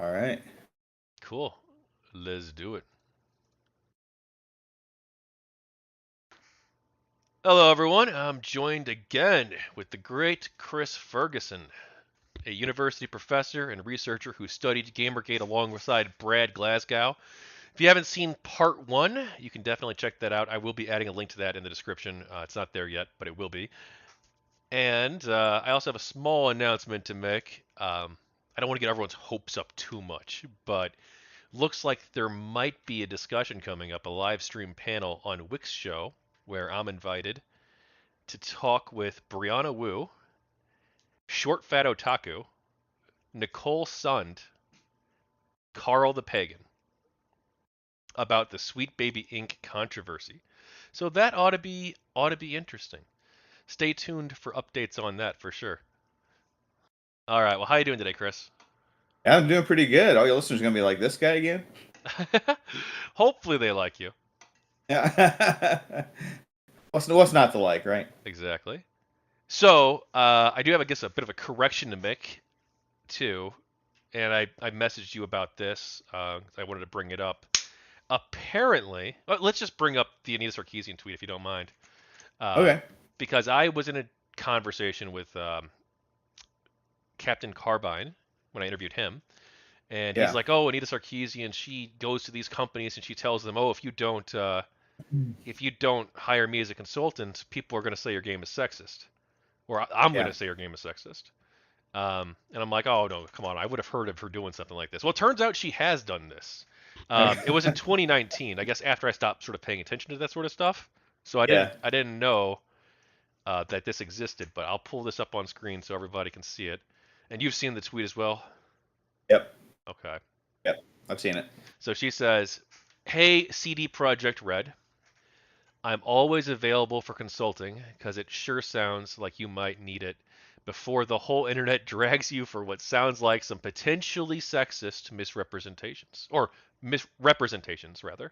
All right. Cool. Let's do it. Hello, everyone. I'm joined again with the great Chris Ferguson, a university professor and researcher who studied GamerGate alongside Brad Glasgow. If you haven't seen part one, you can definitely check that out. I will be adding a link to that in the description. It's not there yet, but it will be. And I also have a small announcement to make. I don't want to get everyone's hopes up too much, but looks like there might be a discussion coming up, a live stream panel on Wix Show, where I'm invited to talk with Brianna Wu, Short Fat Otaku, Nicole Sund, Carl the Pagan about the Sweet Baby Inc. controversy. So that ought to be interesting. Stay tuned for updates on that for sure. All right, well, how you doing today, Chris? Yeah, I'm doing pretty good. All your listeners are gonna be like this guy again. Hopefully they like you. Yeah. what's not to like, right? Exactly. So I do have, I guess, a bit of a correction to make too, and I messaged you about this. I wanted to bring it up. Apparently, let's just bring up the Anita Sarkeesian tweet if you don't mind, uh, Okay. because I was in a conversation with Captain Carbine when I interviewed him, and he's Yeah. like, "Oh, Anita Sarkeesian, she goes to these companies and she tells them, oh, if you don't hire me as a consultant, people are going to say your game is sexist, or I'm going Yeah. to say your game is sexist." And I'm like, "Oh no, come on! I would have heard of her doing something like this." Well, it turns out she has done this. It was in 2019, I guess, after I stopped sort of paying attention to that sort of stuff. So I didn't Yeah. I didn't know that this existed, but I'll pull this up on screen so everybody can see it. And you've seen the tweet as well. Yep. Okay. Yep. I've seen it. So she says, "Hey, CD Projekt Red, I'm always available for consulting because it sure sounds like you might need it before the whole internet drags you for what sounds like some potentially sexist misrepresentations, or misrepresentations rather,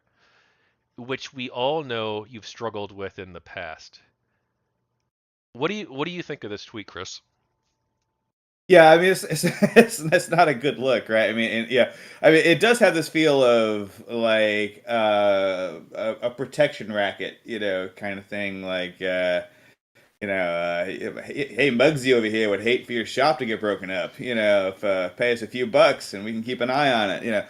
which we all know you've struggled with in the past." What do you think of this tweet, Chris? Yeah, I mean, it's not a good look, right? I mean, and, yeah, I mean, it does have this feel of like a protection racket, kind of thing. Like, hey, Muggsy over here would hate for your shop to get broken up. If pay us a few bucks and we can keep an eye on it.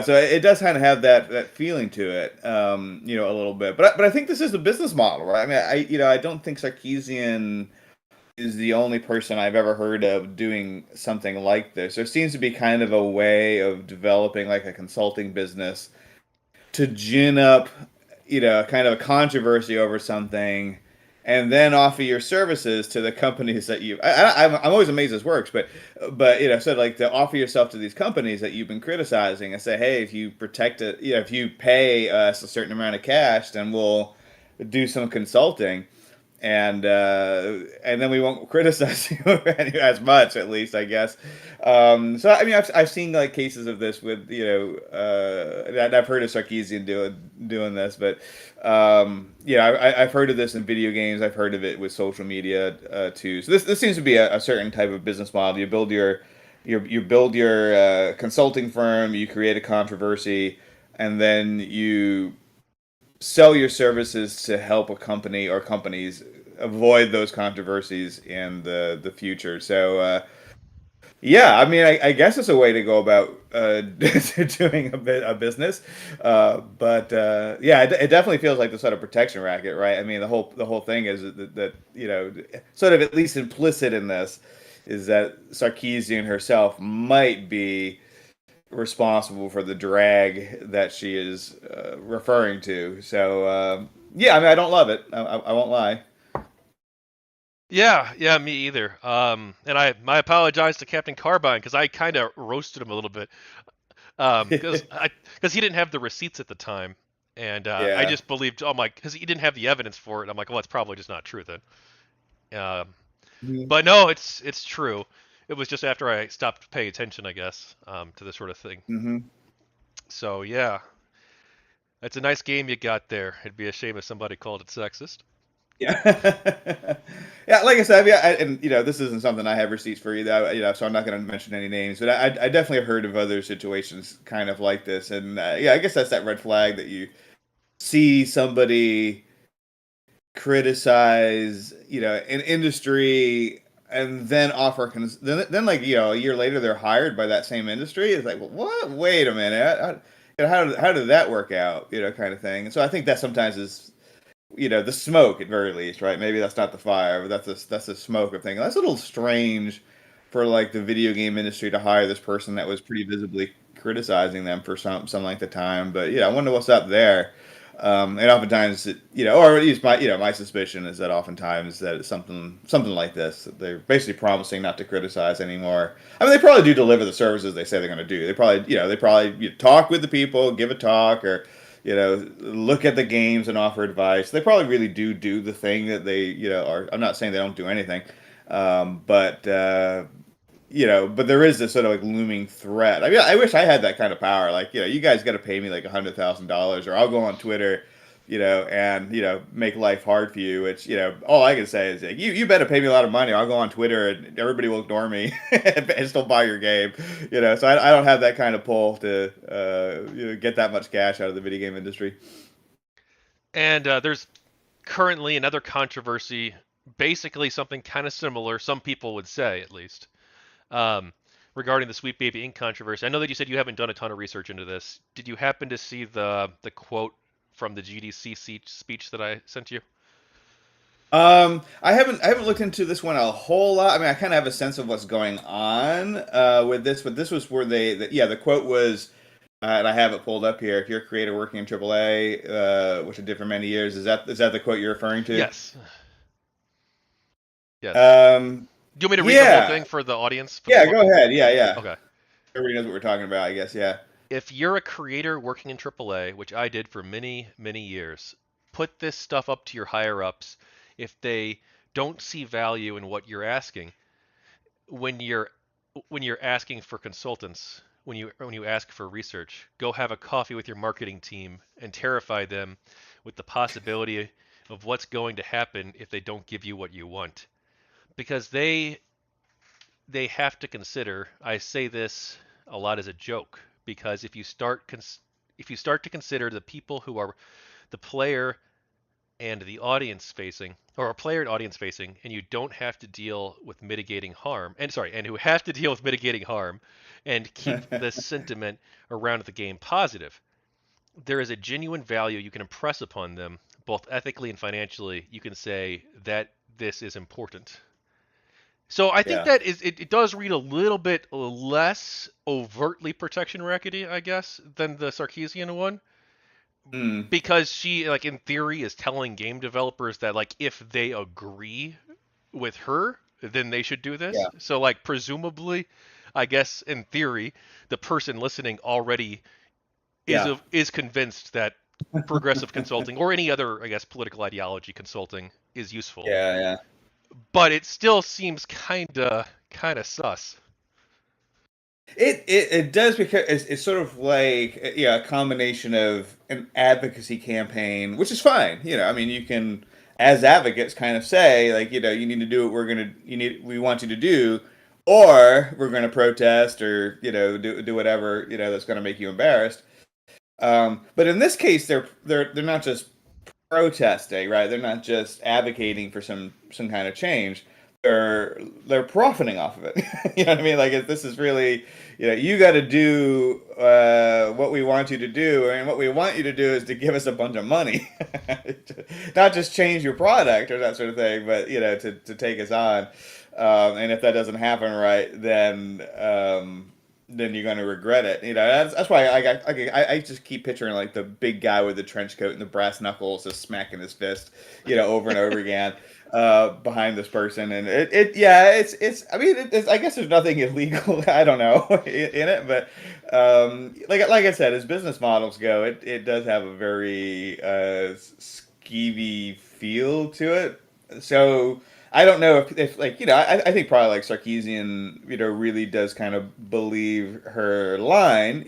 So it does kind of have that feeling to it, a little bit. But I think this is a business model, right? I mean, I don't think Sarkeesian is the only person I've ever heard of doing something like this. There seems to be kind of a way of developing like a consulting business to gin up, kind of a controversy over something, and then offer your services to the companies that you. I'm always amazed this works, but so like to offer yourself to these companies that you've been criticizing and say, hey, if you protect it, if you pay us a certain amount of cash, then we'll do some consulting and then we won't criticize you as much, at least I guess. So I mean, I've seen like cases of this with I've heard of Sarkeesian doing this, but I've heard of this in video games. I've heard of it with social media too. So this seems to be a certain type of business model. You build your consulting firm, you create a controversy, and then you sell your services to help a company or companies avoid those controversies in the future. So yeah, I mean, I guess it's a way to go about doing a business, but yeah, it definitely feels like the sort of protection racket, right? I mean, the whole thing is that sort of at least implicit in this is that Sarkeesian herself might be responsible for the drag that she is referring to. So yeah, I mean, I don't love it. I won't lie. Yeah, yeah, me either. And I apologize to Captain Carbine because I kind of roasted him a little bit. Because he didn't have the receipts at the time, and I Yeah. just believed, oh my, because he didn't have the evidence for it. I'm like, well, it's probably just not true then. Um, Mhm. but no, it's true. It was just after I stopped paying attention, I guess, to this sort of thing. Mhm. So yeah, it's a nice game you got there. It'd be a shame if somebody called it sexist. Yeah. Yeah, like I said, yeah, and this isn't something I have receipts for either, so I'm not going to mention any names, but I definitely have heard of other situations kind of like this, and yeah, I guess that's that red flag that you see somebody criticize, an industry and then offer then like a year later they're hired by that same industry. It's like, well, what? Wait a minute, how did that work out? Kind of thing. And so I think that sometimes is the smoke at very least, right? Maybe that's not the fire, but that's the smoke of thinking that's a little strange for like the video game industry to hire this person that was pretty visibly criticizing them for some length of time. But yeah, I wonder what's up there. And oftentimes, or at least my suspicion is that oftentimes that it's something like this. That they're basically promising not to criticize anymore. I mean, they probably do deliver the services they say they're going to do. They probably talk with the people, give a talk, or look at the games and offer advice. They probably really do the thing that they, are. I'm not saying they don't do anything, but but there is this sort of like looming threat. I mean, I wish I had that kind of power. Like, you guys got to pay me like $100,000, or I'll go on Twitter, and make life hard for you. Which all I can say is like, you better pay me a lot of money. I'll go on Twitter and everybody will ignore me and still buy your game. So I don't have that kind of pull to get that much cash out of the video game industry. And there's currently another controversy, basically something kind of similar, some people would say at least, um, regarding the Sweet Baby Inc. controversy. I know that you said you haven't done a ton of research into this. Did you happen to see the quote from the GDC speech that I sent you? I haven't looked into this one a whole lot. I mean, I kind of have a sense of what's going on with this, but this was where the quote was, and I have it pulled up here. If you're a creator working in AAA, which I did for many years, is that the quote you're referring to? Yes. Yes. Um, Do you want me to read the whole yeah, thing for the audience for the yeah. quote? Go ahead. Yeah, yeah. Okay. Everybody knows what we're talking about, I guess. Yeah. If you're a creator working in AAA, which I did for many, many years, put this stuff up to your higher ups. If they don't see value in what you're asking, when you're asking for consultants, when you ask for research, go have a coffee with your marketing team and terrify them with the possibility of what's going to happen if they don't give you what you want. Because they have to consider, I say this a lot as a joke, because if you start to consider the people who are the player and the audience facing, or a player and audience facing, and you don't have to deal with mitigating harm, and who have to deal with mitigating harm and keep the sentiment around the game positive, there is a genuine value you can impress upon them, both ethically and financially. You can say that this is important. So I think Yeah. that it does read a little bit less overtly protection rackety, I guess, than the Sarkeesian one, Mm, because she, like, in theory, is telling game developers that, like, if they agree with her, then they should do this. yeah. So, like, presumably, I guess in theory, the person listening already Yeah. is convinced that progressive consulting or any other, I guess, political ideology consulting is useful. Yeah. Yeah. But it still seems kinda sus. It does, because it's sort of like, a combination of an advocacy campaign, which is fine. I mean, you can, as advocates, kind of say like, you need to do what we want you to do, or we're gonna protest, or do whatever that's gonna make you embarrassed. But in this case, they're not just protesting, right? They're not just advocating for some kind of change. They're profiting off of it. You know what I mean? Like, this is really, you got to do what we want you to do, and what we want you to do is to give us a bunch of money, not just change your product or that sort of thing, but to take us on. And if that doesn't happen right, then you're going to regret it. That's why I just keep picturing like the big guy with the trench coat and the brass knuckles just smacking his fist, over and over again, behind this person. And yeah, I mean, I guess there's nothing illegal, I don't know, in it, but like I said, as business models go, it does have a very skeevy feel to it. So I don't know if like, I think probably like Sarkeesian, really does kind of believe her line.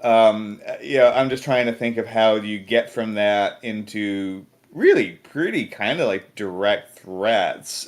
I'm just trying to think of how you get from that into really pretty kind of like direct threats.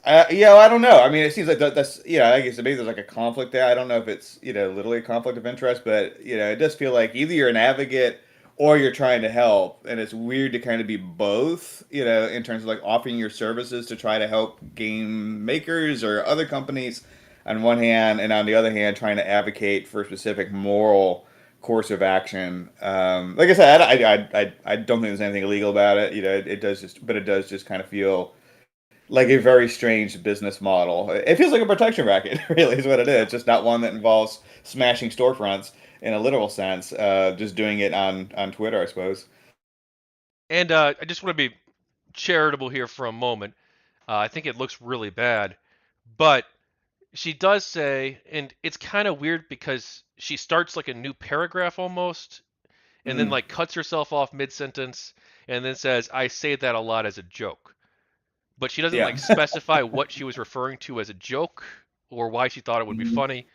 Yeah, well, I don't know. I mean, it seems like that's yeah. I guess maybe there's like a conflict there. I don't know if it's literally a conflict of interest, but it does feel like either you're an advocate or you're trying to help, and it's weird to kind of be both. In terms of like offering your services to try to help game makers or other companies on one hand, and on the other hand, trying to advocate for a specific moral course of action. Like I said, I don't think there's anything illegal about it. It does just, but it does just kind of feel like a very strange business model. It feels like a protection racket, really, is what it is. Just not one that involves smashing storefronts in a literal sense. Just doing it on Twitter, I suppose. And I just want to be charitable here for a moment. I think it looks really bad, but she does say, and it's kind of weird because she starts like a new paragraph almost, and then Mm, like cuts herself off mid sentence, and then says, "I say that a lot as a joke," but she doesn't yeah. like specify what she was referring to as a joke or why she thought it would be Mhm. funny.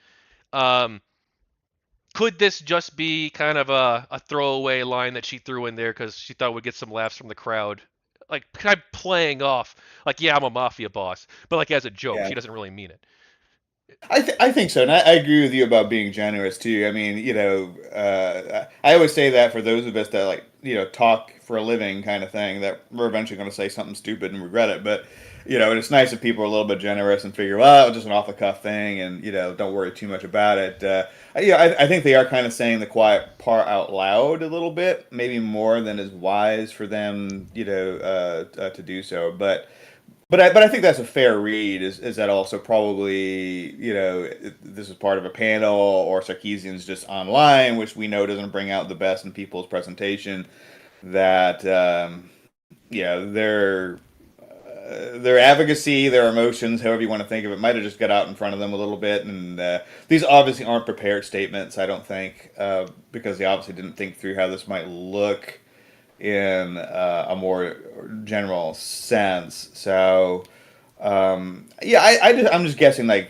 Um, could this just be kind of a throwaway line that she threw in there because she thought would get some laughs from the crowd? Like kind of playing off, like, yeah, I'm a mafia boss, but like as a joke. Yeah. She doesn't really mean it. I think so, and I agree with you about being generous too. I mean, I always say that for those of us that like talk for a living kind of thing, that we're eventually going to say something stupid and regret it. But it's nice if people are a little bit generous and figure, well, it was just an off the cuff thing, and don't worry too much about it. I think they are kind of saying the quiet part out loud a little bit, maybe more than is wise for them, to do so. But I think that's a fair read. Is that also probably this is part of a panel or Sarkeesian's just online, which we know doesn't bring out the best in people's presentation. That their advocacy, their emotions, however you want to think of it, might have just got out in front of them a little bit. And these obviously aren't prepared statements. I don't think because they obviously didn't think through how this might look in a more general sense. So yeah, I'm just guessing like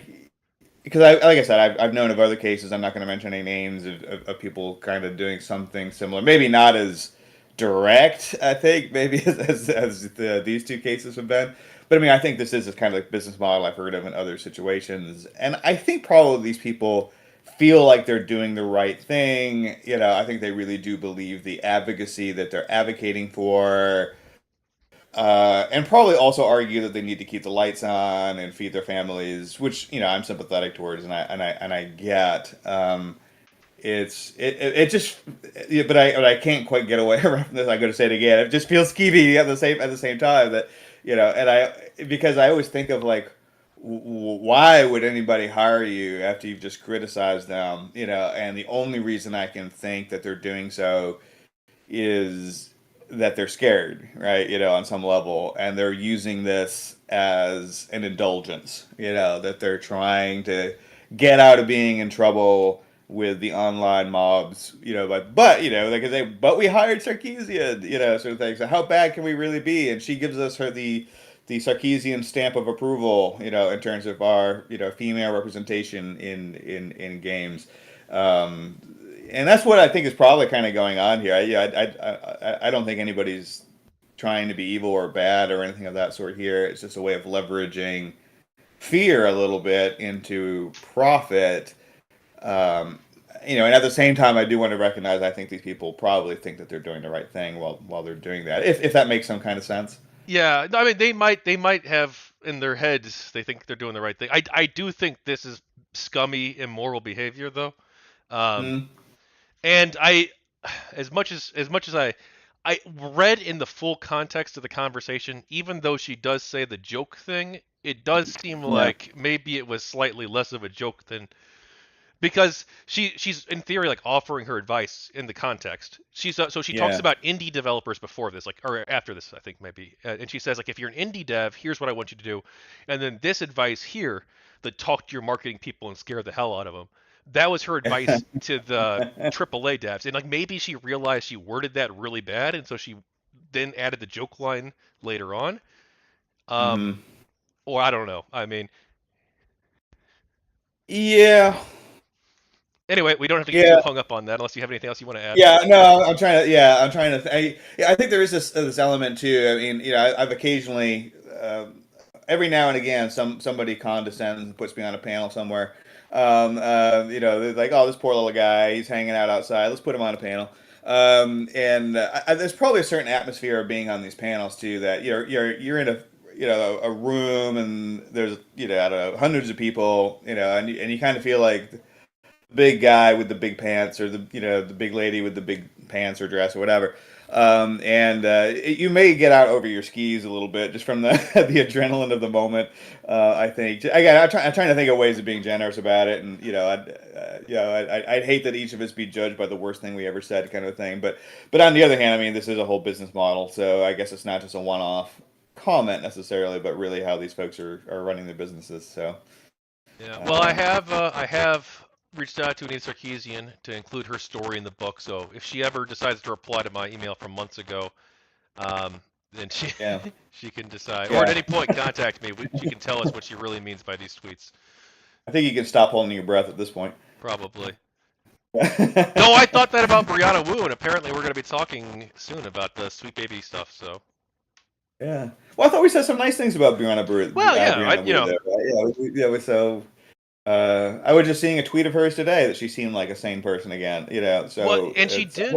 because like I said I've known of other cases. I'm not going to mention any names of people kind of doing something similar. Maybe not as direct. I think maybe these two cases have been. But I mean, I think this is a kind of like business model I've heard of in other situations, and I think probably these people feel like they're doing the right thing. I think they really do believe the advocacy that they're advocating for, and probably also argue that they need to keep the lights on and feed their families, which I'm sympathetic towards, and I get. It just, yeah, but I can't quite get away from this. I'm going to say it again. It just feels skeevy at the same time that and because I always think of like why would anybody hire you after you've just criticized them, and the only reason I can think that they're doing so is that they're scared, right? On some level, and they're using this as an indulgence, that they're trying to get out of being in trouble with the online mobs, but like I say, but we hired Sarkeesian, sort of thing. So how bad can we really be? And she gives us the Sarkeesian stamp of approval, in terms of our female representation in games. Um, and that's what I think is probably kind of going on here. I don't think anybody's trying to be evil or bad or anything of that sort here. It's just a way of leveraging fear a little bit into profit. Um, and at the same time, I do want to recognize I think these people probably think that they're doing the right thing while they're doing that. If that makes some kind of sense. Yeah, no, I mean they might have in their heads they think they're doing the right thing. I do think this is scummy, immoral behavior though. Um, Mm, and I, as much as I read in the full context of the conversation, even though she does say the joke thing, it does seem yeah. like maybe it was slightly less of a joke than because she's in theory like offering her advice in the context. So she talks Yeah. about indie developers before this, like or after this, I think maybe, and she says like if you're an indie dev, here's what I want you to do, and then this advice here that talk to your marketing people and scare the hell out of them. That was her advice to the AAA devs, and like maybe she realized she worded that really bad, and so she then added the joke line later on. Um, Hmm. or I don't know. I mean, Yeah. Anyway, we don't have to get too Yeah, hung up on that unless you have anything else you want to add. yeah, no, I'm trying to. Yeah, I'm trying to. Yeah, I think there is this element too. I mean, I've occasionally, every now and again, somebody condescends and puts me on a panel somewhere. They're like, oh, this poor little guy, he's hanging out outside. Let's put him on a panel. There's probably a certain atmosphere of being on these panels too. That you're in a room and there's I don't know, hundreds of people, and you kind of feel like big guy with the big pants or the big lady with the big pants or dress or whatever. You may get out over your skis a little bit just from the the adrenaline of the moment. I think again, I'm trying to think of ways of being generous about it, and I'd hate that each of us be judged by the worst thing we ever said, kind of thing. But on the other hand, I mean, this is a whole business model, so I guess it's not just a one-off comment necessarily, but really how these folks are running their businesses. So. Yeah. Well, I have reached out to Anita Sarkeesian to include her story in the book. So if she ever decides to reply to my email from months ago, then she Yeah, she can decide, or at yeah. any point contact me. She can tell us what she really means by these tweets. I think you can stop holding your breath at this point. Probably. Though I thought that about Brianna Wu, and apparently we're going to be talking soon about the Sweet Baby stuff. So. Yeah. Well, I thought we said some nice things about Well, yeah, Brianna Wu, though. Right? Yeah. So I was just seeing a tweet of hers today that she seemed like a sane person again. Well, So and she it's did.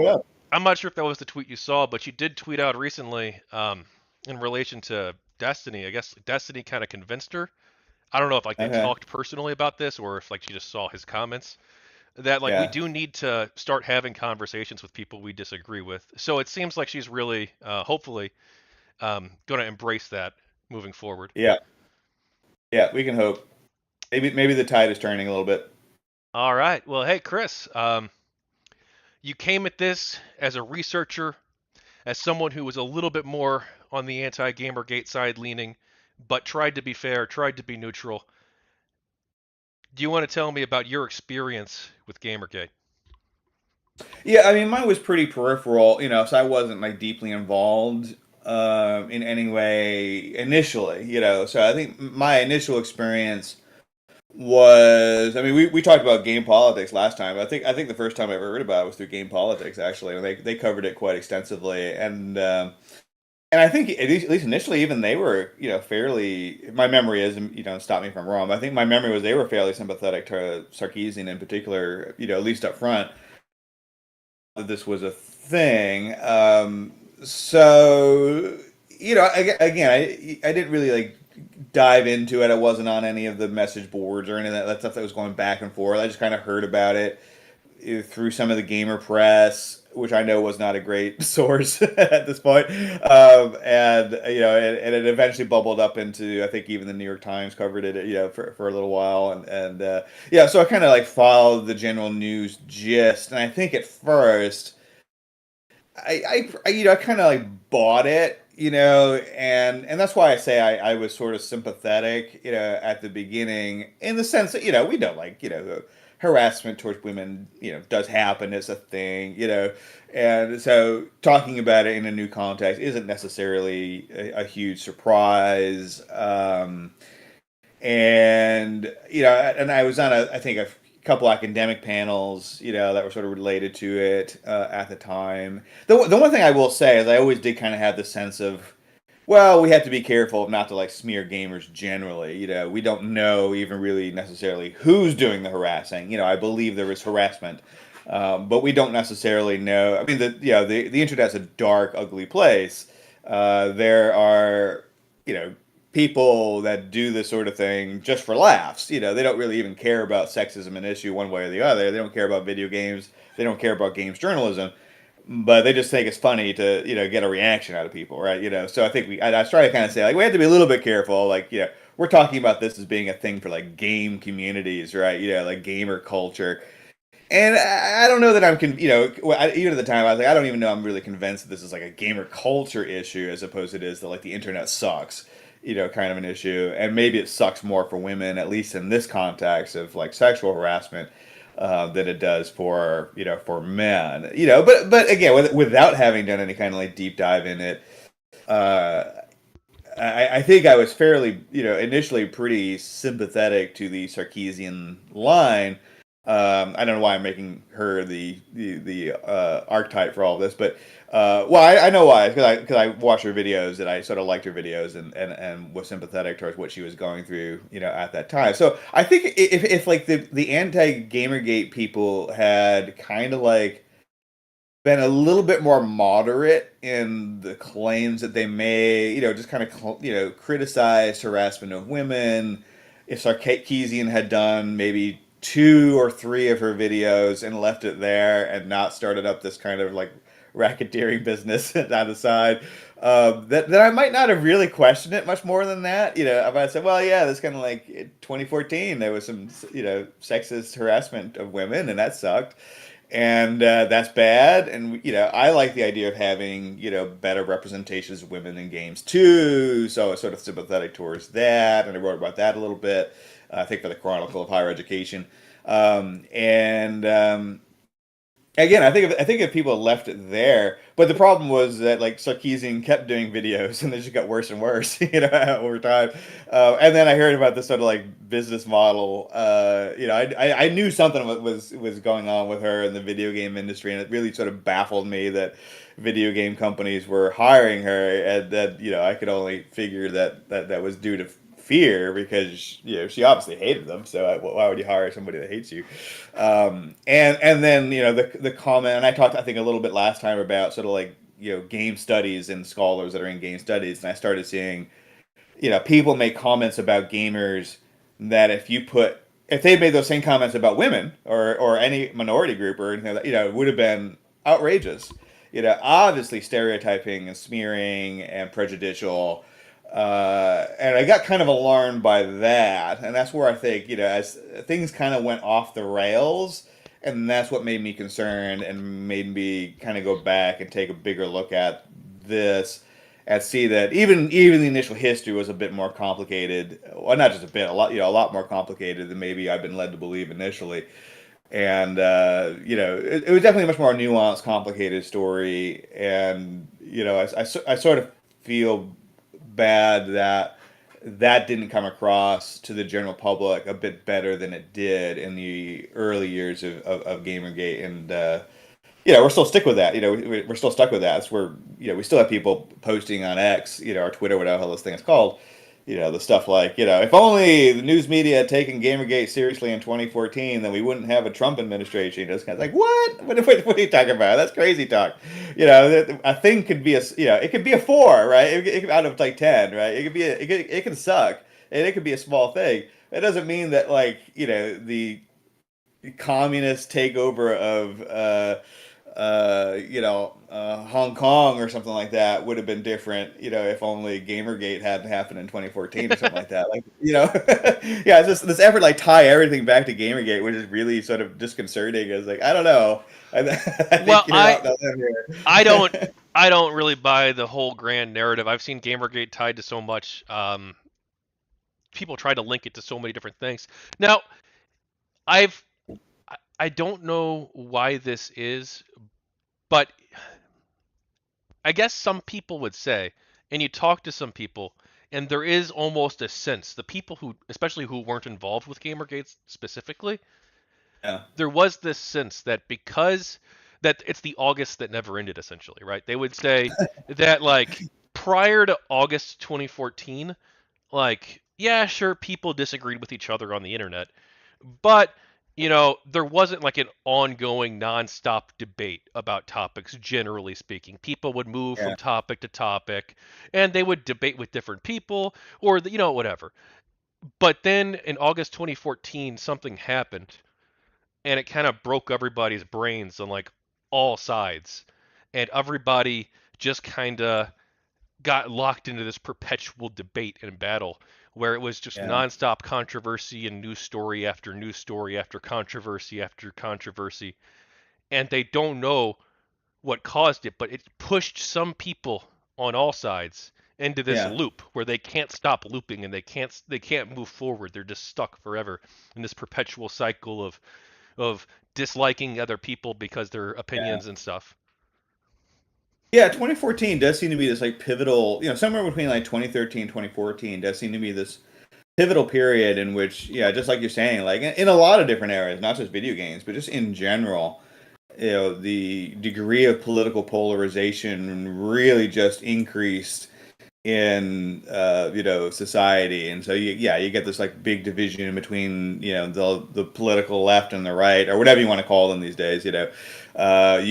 I'm not sure if that was the tweet you saw, but she did tweet out recently, in relation to Destiny. I guess Destiny kind of convinced her. I don't know if like they okay. talked personally about this or if like she just saw his comments that like we Yeah. do need to start having conversations with people we disagree with. So it seems like she's really, hopefully, going to embrace that moving forward. Yeah. Yeah. We can hope. Maybe the tide is turning a little bit. All right. Well, hey, Chris, you came at this as a researcher, as someone who was a little bit more on the anti-Gamergate side leaning, but tried to be fair, tried to be neutral. Do you want to tell me about your experience with Gamergate? Yeah. I mean, mine was pretty peripheral. So I wasn't like deeply involved in any way initially. So I think my initial experience was, I mean, we talked about game politics last time. I think the first time I ever heard about it was through game politics, actually. And they covered it quite extensively, and I think at least initially, even they were fairly. My memory is, stop me if I'm wrong. But I think my memory was they were fairly sympathetic to Sarkeesian in particular. At least up front, that this was a thing. So again, I didn't really like dive into it. I wasn't on any of the message boards or any of that stuff that was going back and forth. I just kind of heard about it through some of the gamer press, which I know was not a great source at this point. And it eventually bubbled up into, I think even the New York Times covered it, for a little while. And so I kind of like followed the general news gist. And I think at first, I kind of like bought it, and that's why I say I was sort of sympathetic, at the beginning, in the sense that we know, like, harassment towards women, does happen as a thing, and so talking about it in a new context isn't necessarily a huge surprise. And I was on I think a couple academic panels, that were sort of related to it at the time. The one thing I will say is I always did kind of have the sense of, well, we have to be careful not to like smear gamers generally. We don't know even really necessarily who's doing the harassing. I believe there is harassment, but we don't necessarily know. I mean, the internet's a dark, ugly place. There are, people that do this sort of thing just for laughs. They don't really even care about sexism an issue one way or the other. They don't care about video games. They don't care about games journalism, but they just think it's funny to get a reaction out of people, right? So I think I was trying to kind of say like we have to be a little bit careful, like we're talking about this as being a thing for like game communities, right? Like gamer culture. And I don't know that I'm, even at the time, I was like, I don't even know I'm really convinced that this is like a gamer culture issue as opposed to it is that like the internet sucks, kind of an issue. And maybe it sucks more for women, at least in this context of like sexual harassment, than it does for, for men. But again, without having done any kind of like deep dive in it, uh, I think I was fairly, initially pretty sympathetic to the Sarkeesian line. I don't know why I'm making her the archetype for all of this, but well, I know why, because I watched her videos and I sort of liked her videos and was sympathetic towards what she was going through, at that time. So I think if like the anti Gamergate people had kind of like been a little bit more moderate in the claims that they made, just kind of criticize harassment of women. If Sarkeesian had done maybe two or three of her videos and left it there and not started up this kind of like racketeering business on the side, that I might not have really questioned it much more than that. I might have said, well, yeah, this kind of like 2014, there was some, sexist harassment of women, and that sucked, and that's bad. And I like the idea of having better representations of women in games too. So I was sort of sympathetic towards that, and I wrote about that a little bit. I think for the Chronicle of Higher Education, and again, I think if people had left it there, but the problem was that like Sarkeesian kept doing videos, and they just got worse and worse, over time. And then I heard about this sort of like business model. I knew something was going on with her in the video game industry, and it really sort of baffled me that video game companies were hiring her, and that I could only figure that was due to fear, because she obviously hated them. So why would you hire somebody that hates you? And then the comment, and I talked I think a little bit last time about sort of like game studies and scholars that are in game studies, and I started seeing people make comments about gamers that if they made those same comments about women or any minority group or anything like that, it would have been outrageous. Obviously stereotyping and smearing and prejudicial. And I got kind of alarmed by that, and that's where I think as things kind of went off the rails, and that's what made me concerned and made me kind of go back and take a bigger look at this and see that even the initial history was a bit more complicated. Well, not just a bit, a lot more complicated than maybe I've been led to believe initially. And it was definitely a much more nuanced, complicated story. And I sort of feel bad that that didn't come across to the general public a bit better than it did in the early years of Gamergate. And we're still stuck with that. We're still stuck with that. It's where we still have people posting on X, or Twitter, whatever the hell this thing is called. The stuff like if only the news media had taken Gamergate seriously in 2014, then we wouldn't have a Trump administration. It's kind of like what are you talking about? That's crazy talk. A thing could be it could be a 4, right? Out of like 10, right? It can suck, and it could be a small thing. It doesn't mean that like the communist takeover of Hong Kong or something like that would have been different, if only Gamergate hadn't happened in 2014 or something like that. Like, yeah, it's just this effort to like tie everything back to Gamergate, which is really sort of disconcerting. It's like, I don't know. I Well, think you're not done here. I don't I don't really buy the whole grand narrative. I've seen Gamergate tied to so much. People try to link it to so many different things. Now, I've I don't know why this is, but I guess some people would say, and you talk to some people, and there is almost a sense, the people who, especially who weren't involved with Gamergate specifically, Yeah, there was this sense that because that it's the August that never ended, essentially, right? They would say that like prior to August 2014, like yeah, sure, people disagreed with each other on the internet, but there wasn't like an ongoing nonstop debate about topics, generally speaking. People would move from yeah, topic to topic, and they would debate with different people, or whatever. But then in August 2014, something happened, and it kind of broke everybody's brains on like all sides, and everybody just kind of got locked into this perpetual debate and battle where it was just yeah, nonstop controversy and news story after news story after controversy, and they don't know what caused it, but it pushed some people on all sides into this yeah, loop where they can't stop looping and they can't move forward. They're just stuck forever in this perpetual cycle of disliking other people because their yeah. opinions and stuff. Yeah, 2014 does seem to be this like pivotal, somewhere between like 2013 2014 does seem to be this pivotal period in which, yeah, just like you're saying, like in a lot of different areas, not just video games, but just in general, the degree of political polarization really just increased in society, and so you get this like big division between the political left and the right, or whatever you want to call them these days. You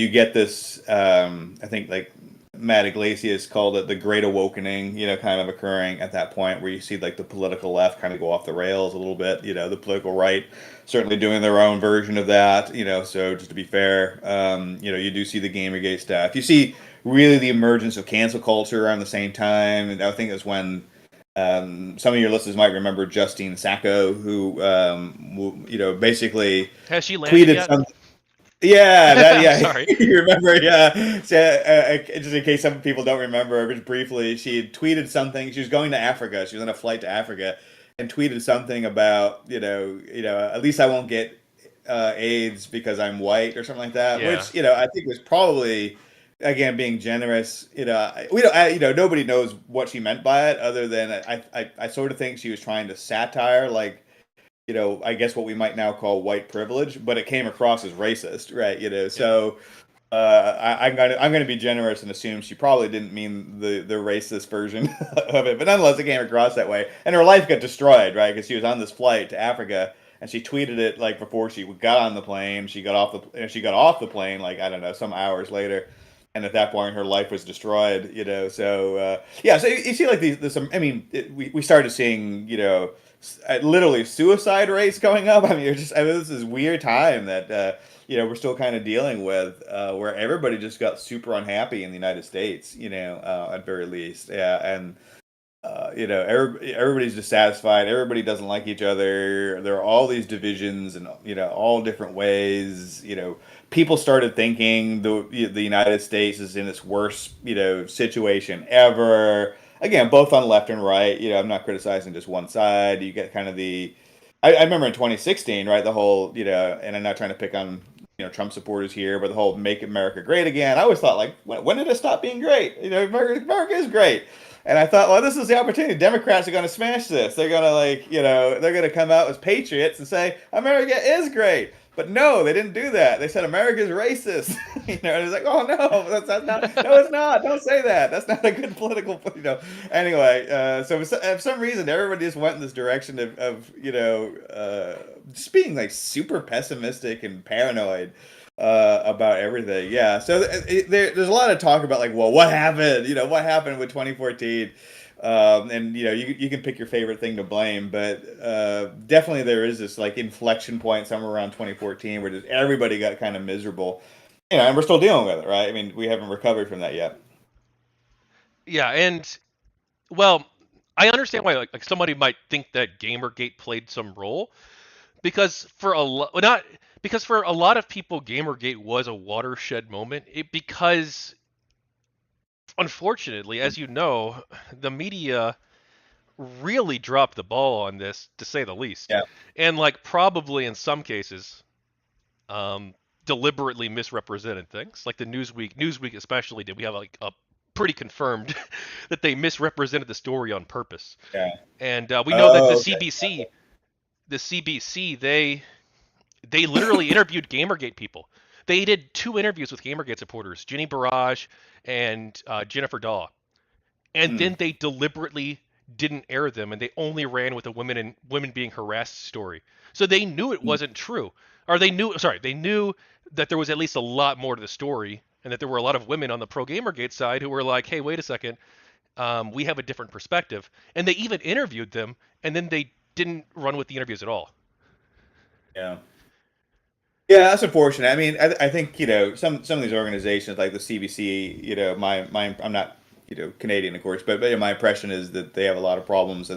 get this, I think, like Matt Iglesias called it the Great Awakening, kind of occurring at that point where you see like the political left kind of go off the rails a little bit, the political right certainly doing their own version of that, so just to be fair, you do see the Gamergate stuff. You see really the emergence of cancel culture around the same time, and I think that's when some of your listeners might remember Justine Sacco, who basically Has she landed tweeted yet? something. Yeah, that I'm yeah, sorry. you remember? Yeah, so, just in case some people don't remember, just briefly, she had tweeted something. She was going to Africa. She was on a flight to Africa, and tweeted something about at least I won't get AIDS because I'm white or something like that. Yeah. Which I think was probably, again, being generous. We don't. Nobody knows what she meant by it, other than I sort of think she was trying to satire, like, I guess what we might now call white privilege, but it came across as racist, right? Yeah. So I'm gonna be generous and assume she probably didn't mean the racist version of it, but nonetheless, it came across that way, and her life got destroyed, right? Because she was on this flight to Africa, and she tweeted it like before she got on the plane. She got off the plane, like, I don't know, some hours later. And at that point, her life was destroyed. So yeah. So you see, like these. I mean, we started seeing, literally suicide rates going up. I mean, this is weird time that we're still kind of dealing with, where everybody just got super unhappy in the United States. At very least, yeah, and everybody's dissatisfied. Everybody doesn't like each other. There are all these divisions and all different ways. People started thinking the United States is in its worst situation ever. Again, both on left and right. I'm not criticizing just one side. You get kind of I remember in 2016, right? The whole, and I'm not trying to pick on Trump supporters here, but the whole "Make America Great Again." I always thought, like, when did it stop being great? America is great. And I thought, well, this is the opportunity. Democrats are going to smash this. They're going to, like, they're going to come out as patriots and say America is great. But no, they didn't do that. They said America is racist. And it's like, oh no, that's not. No, it's not. Don't say that. That's not a good political. Anyway, so for some reason, everybody just went in this direction of just being like super pessimistic and paranoid about everything. Yeah. So there's a lot of talk about, like, well, what happened? What happened with 2014? And you can pick your favorite thing to blame, but definitely there is this like inflection point somewhere around 2014 where just everybody got kind of miserable. And we're still dealing with it, right? I mean, we haven't recovered from that yet. Yeah, and well, I understand why like somebody might think that Gamergate played some role because for a lot, not because for a lot of people, Gamergate was a watershed moment. Because unfortunately, as you know, the media really dropped the ball on this, to say the least, Yeah. and like probably in some cases, um, deliberately misrepresented things. Like the Newsweek especially did. We have like a pretty confirmed that they misrepresented the story on purpose. Yeah. And we know that Oh, okay. the CBC, they literally interviewed Gamergate people. They did 2 interviews with Gamergate supporters, Ginny Barrage and Jennifer Daw, and Hmm. then they deliberately didn't air them, and they only ran with a women being harassed story. So they knew it Hmm. wasn't true, or they knew that there was at least a lot more to the story, and that there were a lot of women on the pro Gamergate side who were like, "Hey, wait a second, we have a different perspective," and they even interviewed them, and then they didn't run with the interviews at all. Yeah. Yeah, that's unfortunate. I mean, I think some of these organizations like the CBC. My I'm not Canadian, of course, but my impression is that they have a lot of problems.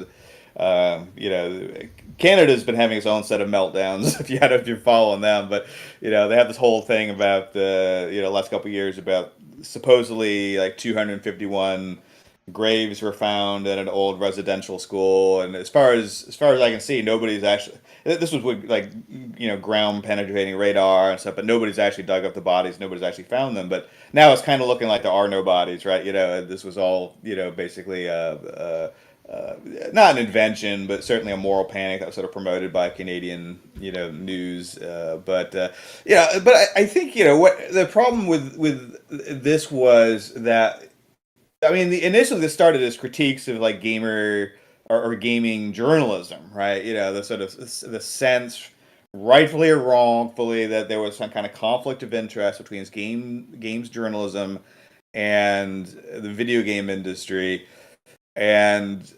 Canada's been having its own set of meltdowns. If you're following them, but they have this whole thing about the last couple of years about supposedly like 251 graves were found at an old residential school, and as far as I can see, nobody's actually. This was with like ground penetrating radar and stuff, but nobody's actually dug up the bodies. Nobody's actually found them. But now it's kind of looking like there are no bodies, right? This was all basically not an invention, but certainly a moral panic that was sort of promoted by Canadian, news. But I think what the problem with this was that I mean, initially this started as critiques of like gamer or gaming journalism, right? The sort of the sense, rightfully or wrongfully, that there was some kind of conflict of interest between games journalism and the video game industry, and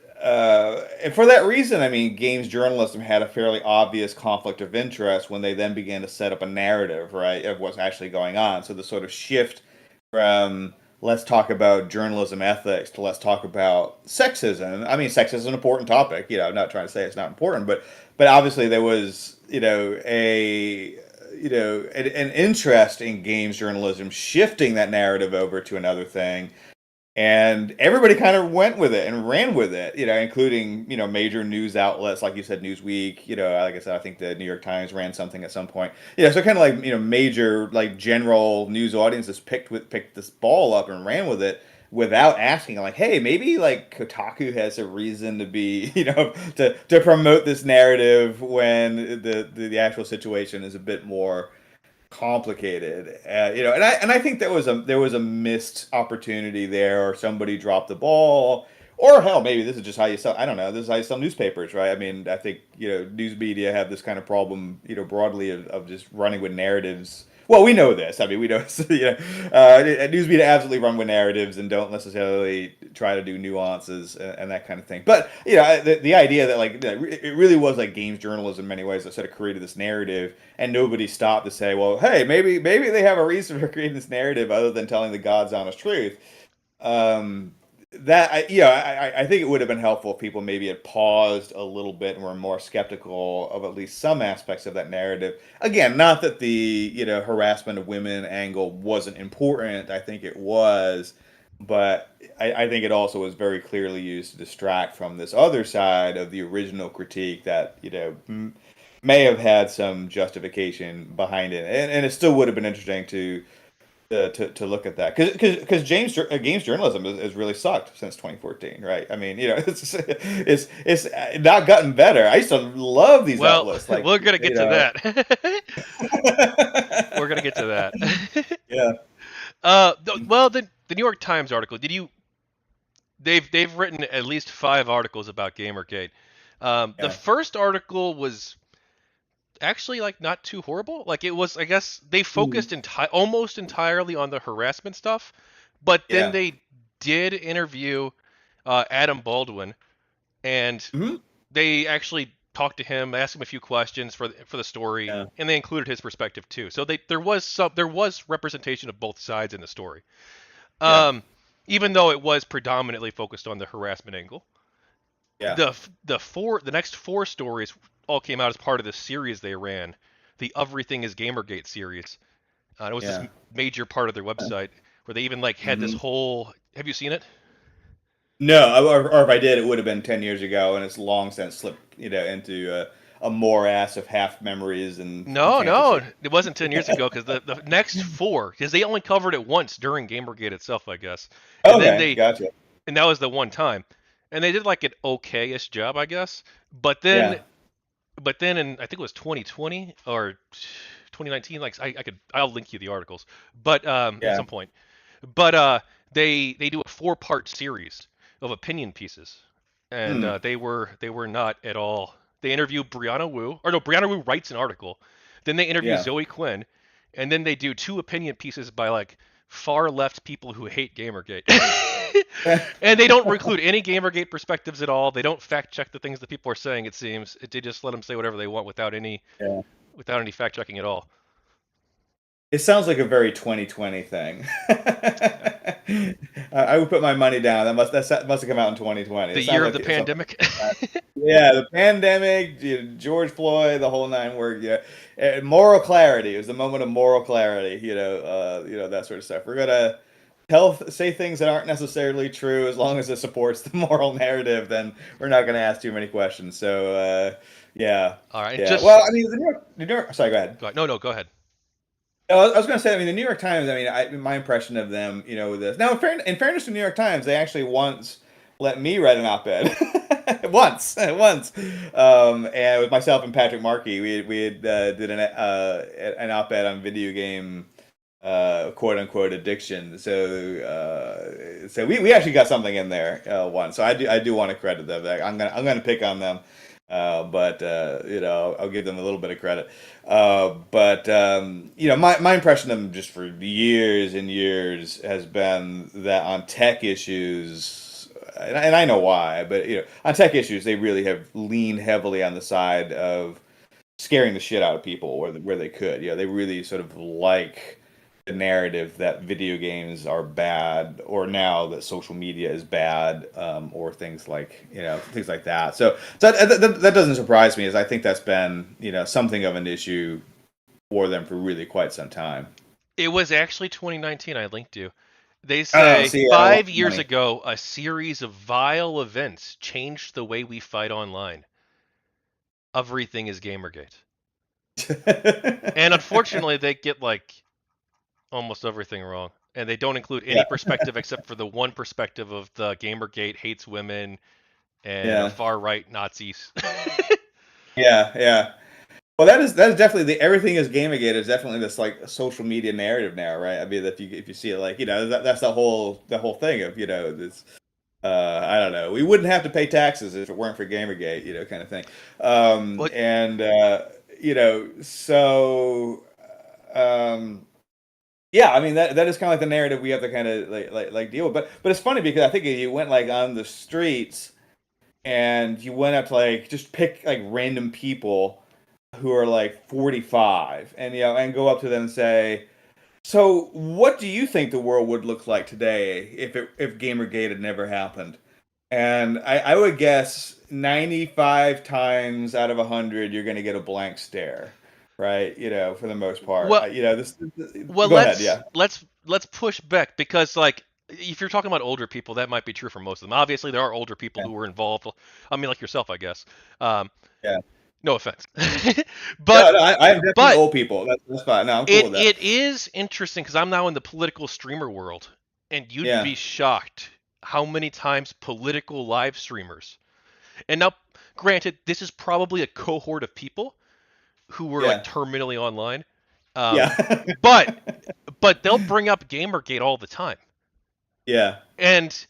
for that reason, I mean, games journalism had a fairly obvious conflict of interest when they then began to set up a narrative, right, of what's actually going on. So the sort of shift from let's talk about journalism ethics to let's talk about sexism. I mean, sexism is an important topic. I'm not trying to say it's not important, but obviously there was, an interest in games journalism shifting that narrative over to another thing, and everybody kind of went with it and ran with it, including major news outlets like you said, Newsweek. Like I said, I think the New York Times ran something at some point. So kind of like major like general news audiences picked this ball up and ran with it without asking, like, hey, maybe like Kotaku has a reason to be to promote this narrative when the actual situation is a bit more complicated. And I think there was a missed opportunity there, or somebody dropped the ball, or hell, maybe this is just how you sell. I don't know. This is how you sell newspapers, right? I mean, I think news media have this kind of problem, broadly of just running with narratives. Well, we know this. I mean, we know, news media absolutely run with narratives and don't necessarily try to do nuances and that kind of thing. But the idea that like it really was like games journalism in many ways that sort of created this narrative, and nobody stopped to say, well, hey, maybe they have a reason for creating this narrative other than telling the God's honest truth. Um, I think it would have been helpful if people maybe had paused a little bit and were more skeptical of at least some aspects of that narrative. Again, not that the harassment of women angle wasn't important. I think it was, but I think it also was very clearly used to distract from this other side of the original critique that may have had some justification behind it, and it still would have been interesting to look at that, because games journalism has really sucked since 2014, right? I mean, it's not gotten better. I used to love these Well, outlets, like we're gonna get to that. We're gonna get to that. yeah, Well, the New York Times article. Did you? They've written at least 5 articles about GamerGate. The yeah, first article was actually like not too horrible. Like it was, I guess they mm, focused almost entirely on the harassment stuff, but then yeah, they did interview Adam Baldwin, and hmm, they actually talked to him, asked him a few questions for the story, yeah, and they included his perspective too. So there was representation of both sides in the story, yeah, um, even though it was predominantly focused on the harassment angle. yeah, The next 4 stories all came out as part of the series they ran, the Everything Is Gamergate series. It was this yeah. major part of their website where they even like had this Hmm. whole. Have you seen it? No, or if I did, it would have been 10 years ago, and it's long since slipped, into a morass of half memories and No, fantasy. no, it wasn't 10 years ago because the next 4, because they only covered it once during Gamergate itself, I guess, and then Okay, they gotcha. and that was the one time, and they did like an okay-ish job, I guess. But then, Yeah, but then, in I think it was 2020 or 2019, like I'll link you the articles, but at yeah. some point. But they do a 4-part series of opinion pieces, and Hmm. they were not at all. They interview Brianna Wu, or no, Brianna Wu writes an article, then they interview Yeah. Zoe Quinn, and then they do 2 opinion pieces by like far left people who hate Gamergate. And they don't include any Gamergate perspectives at all. They don't fact check the things that people are saying. It seems they just let them say whatever they want Yeah. without any fact checking at all. It sounds like a very 2020 thing. Yeah. I would put my money down. That must have come out in 2020. The It sounds year of like the something. pandemic. Yeah, the pandemic, George Floyd, the whole nine word. Yeah, and moral clarity. It was the moment of moral clarity. That sort of stuff. We're gonna say things that aren't necessarily true as long as it supports the moral narrative. Then we're not gonna ask too many questions. So yeah, All right, and yeah. just Well, I mean, the New York. Sorry, go ahead. go ahead. No, go ahead. I was going to say, I mean, the New York Times. I mean, my impression of them, with this. Now, in fairness to the New York Times, they actually once let me write an op-ed once, and with myself and Patrick Markey, we had did an op-ed on video game quote unquote addiction. So we actually got something in there once. So I do want to credit them. I'm gonna pick on them, but I'll give them a little bit of credit. But my impression of them just for years and years has been that on tech issues, and I know why, but on tech issues they really have leaned heavily on the side of scaring the shit out of people where they could. They really sort of like the narrative that video games are bad, or now that social media is bad, or things like that. So that doesn't surprise me, as I think that's been something of an issue for them for really quite some time. It was actually 2019. I linked you. They Oh, say see, I want 5 years money. ago, a series of vile events changed the way we fight online. Everything is Gamergate. And unfortunately, they get like almost everything wrong. And they don't include any Yeah, perspective except for the one perspective of the Gamergate hates women and are yeah, far right Nazis. yeah. Well, that is definitely the everything is Gamergate is definitely this like social media narrative now, right? I mean, if you see it, like that's the whole thing of this. I don't know. We wouldn't have to pay taxes if it weren't for Gamergate, kind of thing. Like, And so um, yeah, I mean that is kind of like the narrative we have to kind of like deal with. But it's funny because I think if you went like on the streets and you went up to like just pick like random people who are like 45, and and go up to them and say, so what do you think the world would look like today if Gamergate had never happened? And I would guess 95 times out of 100 you're going to get a blank stare, right? For the most part. well, well, Go ahead, let's yeah. let's let's push back because like if you're talking about older people, that might be true for most of them. Obviously, there are older people Yeah. who were involved. I mean, like yourself, I guess. Um, Yeah. no offense, No, but no, I'm definitely but old people. That's fine. No, I'm cool it with that. it is interesting because I'm now in the political streamer world, and you'd Yeah. be shocked how many times political live streamers. And now, granted, this is probably a cohort of people who were like Yeah. terminally online, um, Yeah. but they'll bring up GamerGate all the time, Yeah. and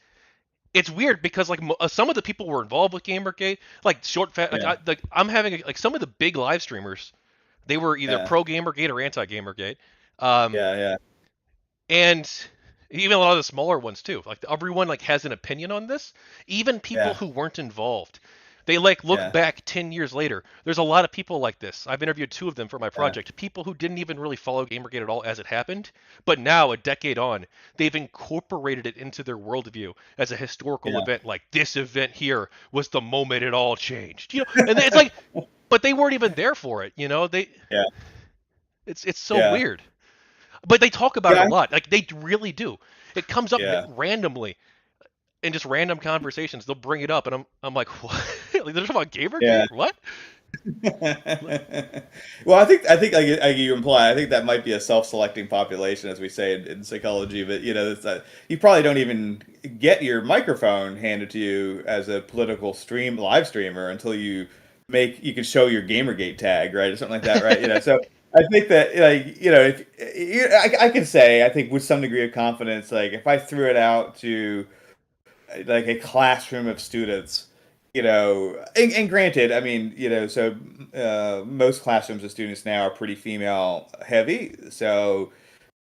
it's weird because like some of the people were involved with GamerGate, like short fat, Yeah. like I'm having like some of the big live streamers, they were either Yeah. pro GamerGate or anti GamerGate, um, Yeah. Yeah. and even a lot of the smaller ones too. Like everyone like has an opinion on this, even people Yeah. who weren't involved. They like look Yeah. back 10 years later. There's a lot of people like this. I've interviewed two of them for my Yeah. project. People who didn't even really follow Gamergate at all as it happened, but now a decade on, they've incorporated it into their worldview as a historical Yeah. event. Like this event here was the moment it all changed. And it's like, but they weren't even there for it. Yeah. It's so Yeah. weird. But they talk about it a Yeah. lot. Like they really do. It comes up Yeah. randomly in just random conversations. They'll bring it up, and I'm like, what? Like they're talking about Yeah. Gamergate? What? Well, I think like you imply, I think that might be a self-selecting population, as we say in psychology. But you probably don't even get your microphone handed to you as a political live streamer until you can show your GamerGate tag, right, or something like that, right? So I think that if I can say, I think with some degree of confidence, like if I threw it out to like a classroom of students, and granted, I mean, so most classrooms of students now are pretty female heavy, so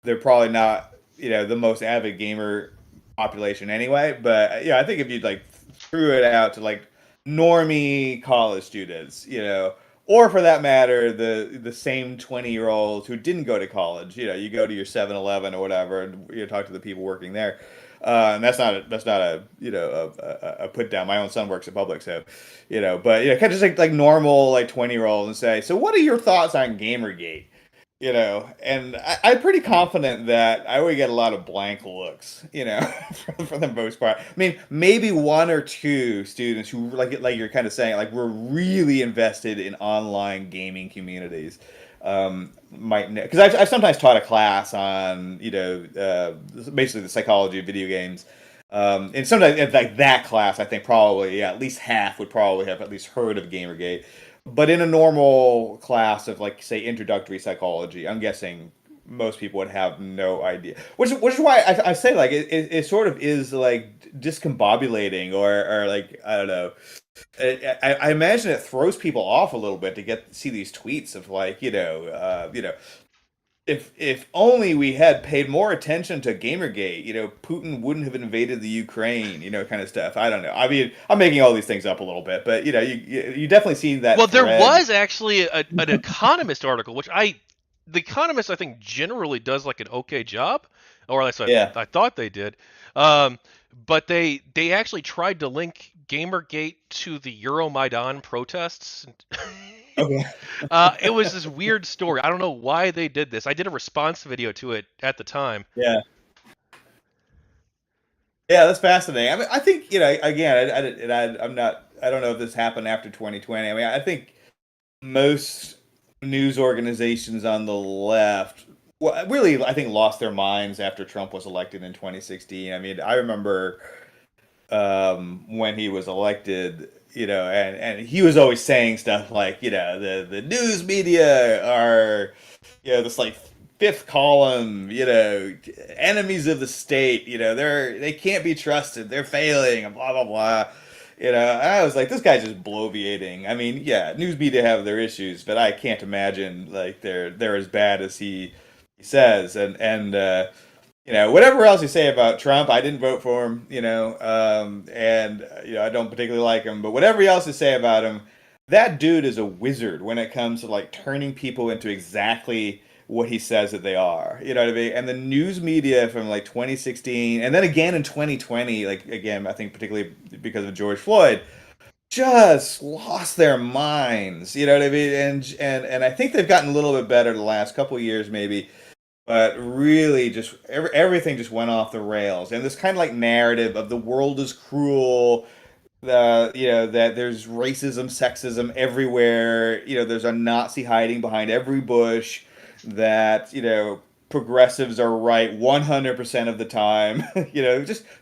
they're probably not, the most avid gamer population anyway. But yeah, I think if you like threw it out to like normie college students, or for that matter, the same 20-year-olds who didn't go to college, you go to your 7-Eleven or whatever, and talk to the people working there. And that's not a a put down. My own son works at Public, so but kind of just like normal like 20-year-old and say, so what are your thoughts on Gamergate? And I'm pretty confident that I would get a lot of blank looks, for the most part. I mean, maybe one or two students who like you're kind of saying, like we're really invested in online gaming communities, might know, because I've sometimes taught a class on basically the psychology of video games, And sometimes in like that class, I think probably at least half would probably have at least heard of GamerGate. But in a normal class of like say introductory psychology, I'm guessing most people would have no idea. Which is why I say like it sort of is like discombobulating or like I don't know. I imagine it throws people off a little bit to get see these tweets of like if only we had paid more attention to Gamergate, Putin wouldn't have invaded the Ukraine, kind of stuff. I don't know. I mean, I'm making all these things up a little bit, but you definitely see that Well, there thread. was actually an Economist article, the Economist, I think, generally does like an okay job, or at least Yeah. I thought they did. Um, but they actually tried to link GamerGate to the Euromaidan protests. Okay. It was this weird story. I don't know why they did this. I did a response video to it at the time. Yeah. Yeah, that's fascinating. I mean, I think again, I'm not. I don't know if this happened after 2020. I mean, I think most news organizations on the left, well, really, I think lost their minds after Trump was elected in 2016. I mean, I remember when he was elected, and he was always saying stuff like, the news media are, this like fifth column, enemies of the state, they can't be trusted, they're failing, and blah blah blah. And I was like, this guy's just bloviating. I mean, yeah, news media have their issues, but I can't imagine like they're as bad as he says. And whatever else you say about Trump, I didn't vote for him, and I don't particularly like him. But whatever else you say about him, that dude is a wizard when it comes to like turning people into exactly what he says that they are. You know what I mean? And the news media from like 2016, and then again in 2020, like again, I think particularly because of George Floyd, just lost their minds. You know what I mean? And I think they've gotten a little bit better the last couple of years, maybe, but really just everything just went off the rails, and this kind of like narrative of the world is cruel, that there's racism, sexism everywhere, there's a Nazi hiding behind every bush, that progressives are right 100% of the time.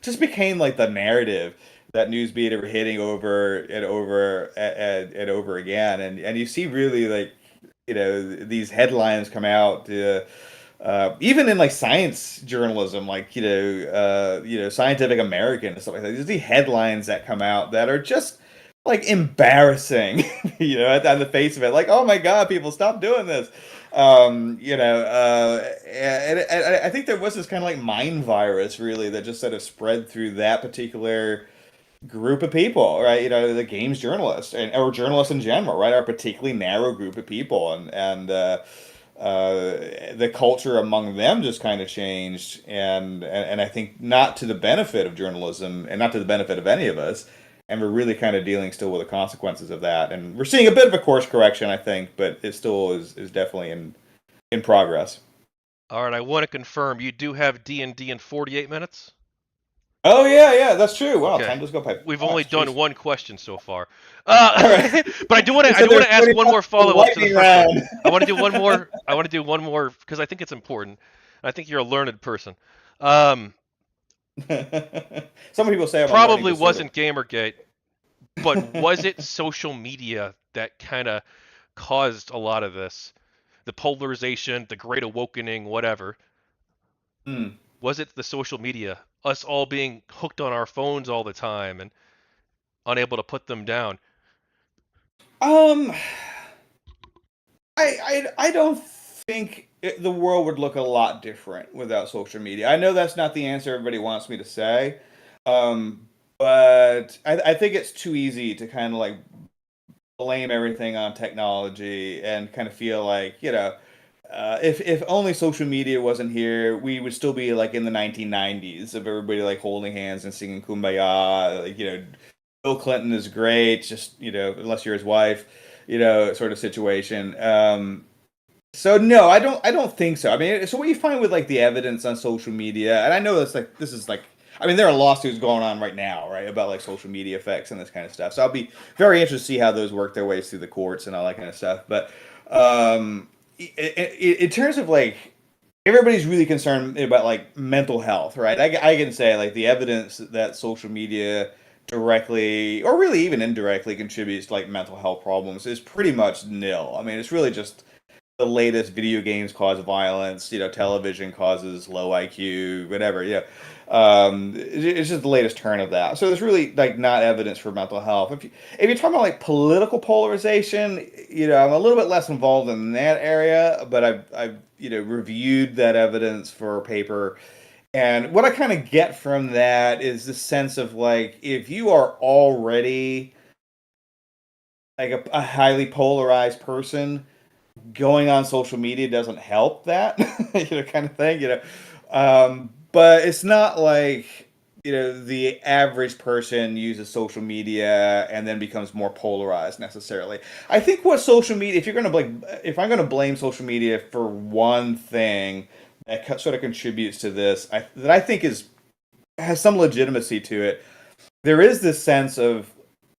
Just became like the narrative that news media were hitting over and over and over again, and you see really like these headlines come out, even in like science journalism, like Scientific American and stuff like that. There's the headlines that come out that are just like embarrassing, on the face of it. Like, oh my God, people stop doing this. And I think there was this kind of like mind virus, really, that just sort of spread through that particular group of people, right? The games journalists or journalists in general, right, are a particularly narrow group of people, the culture among them just kind of changed, and I think not to the benefit of journalism and not to the benefit of any of us. And we're really kind of dealing still with the consequences of that, and we're seeing a bit of a course correction, I think, but it still is definitely in progress. All right, I want to confirm you do have D&D in 48 minutes. Oh yeah, that's true. Wow, Okay. time does go by We've only fast. done Jeez. one question so far. All right. But I do want You to I said do want there's to ask one 45 more follow up to the lightning first one. round. I want to do one more. I want to do one more because I think it's important. I think you're a learned person. Um, Some people say I'm a learning Probably disorder. wasn't Gamergate, but was it social media that kind of caused a lot of this? The polarization, the great awakening, whatever. Hmm. Was it the social media? Us all being hooked on our phones all the time and unable to put them down? Um, I don't think the world would look a lot different without social media. I know that's not the answer everybody wants me to say, but I think it's too easy to kind of like blame everything on technology and kind of feel like if only social media wasn't here, we would still be like in the 1990s of everybody like holding hands and singing "Kumbaya." Like Bill Clinton is great, just unless you're his wife, sort of situation. So no, I don't think so. I mean, so what you find with like the evidence on social media, and I know this is like, I mean, there are lawsuits going on right now, right, about like social media effects and this kind of stuff. So I'll be very interested to see how those work their ways through the courts and all that kind of stuff. But in terms of like everybody's really concerned about like mental health, right? I can say like the evidence that social media directly or really even indirectly contributes to like mental health problems is pretty much nil. I mean, it's really just the latest video games cause violence, television causes low IQ, whatever, it's just the latest turn of that. So there's really like not evidence for mental health. If you're talking about like political polarization, I'm a little bit less involved in that area, but I've reviewed that evidence for a paper. And what I kind of get from that is the sense of like if you are already like a highly polarized person, going on social media doesn't help that, kind of thing, But it's not like, the average person uses social media and then becomes more polarized necessarily. I think what social media, if I'm going to blame social media for one thing that sort of contributes to this, that I think has some legitimacy to it, there is this sense of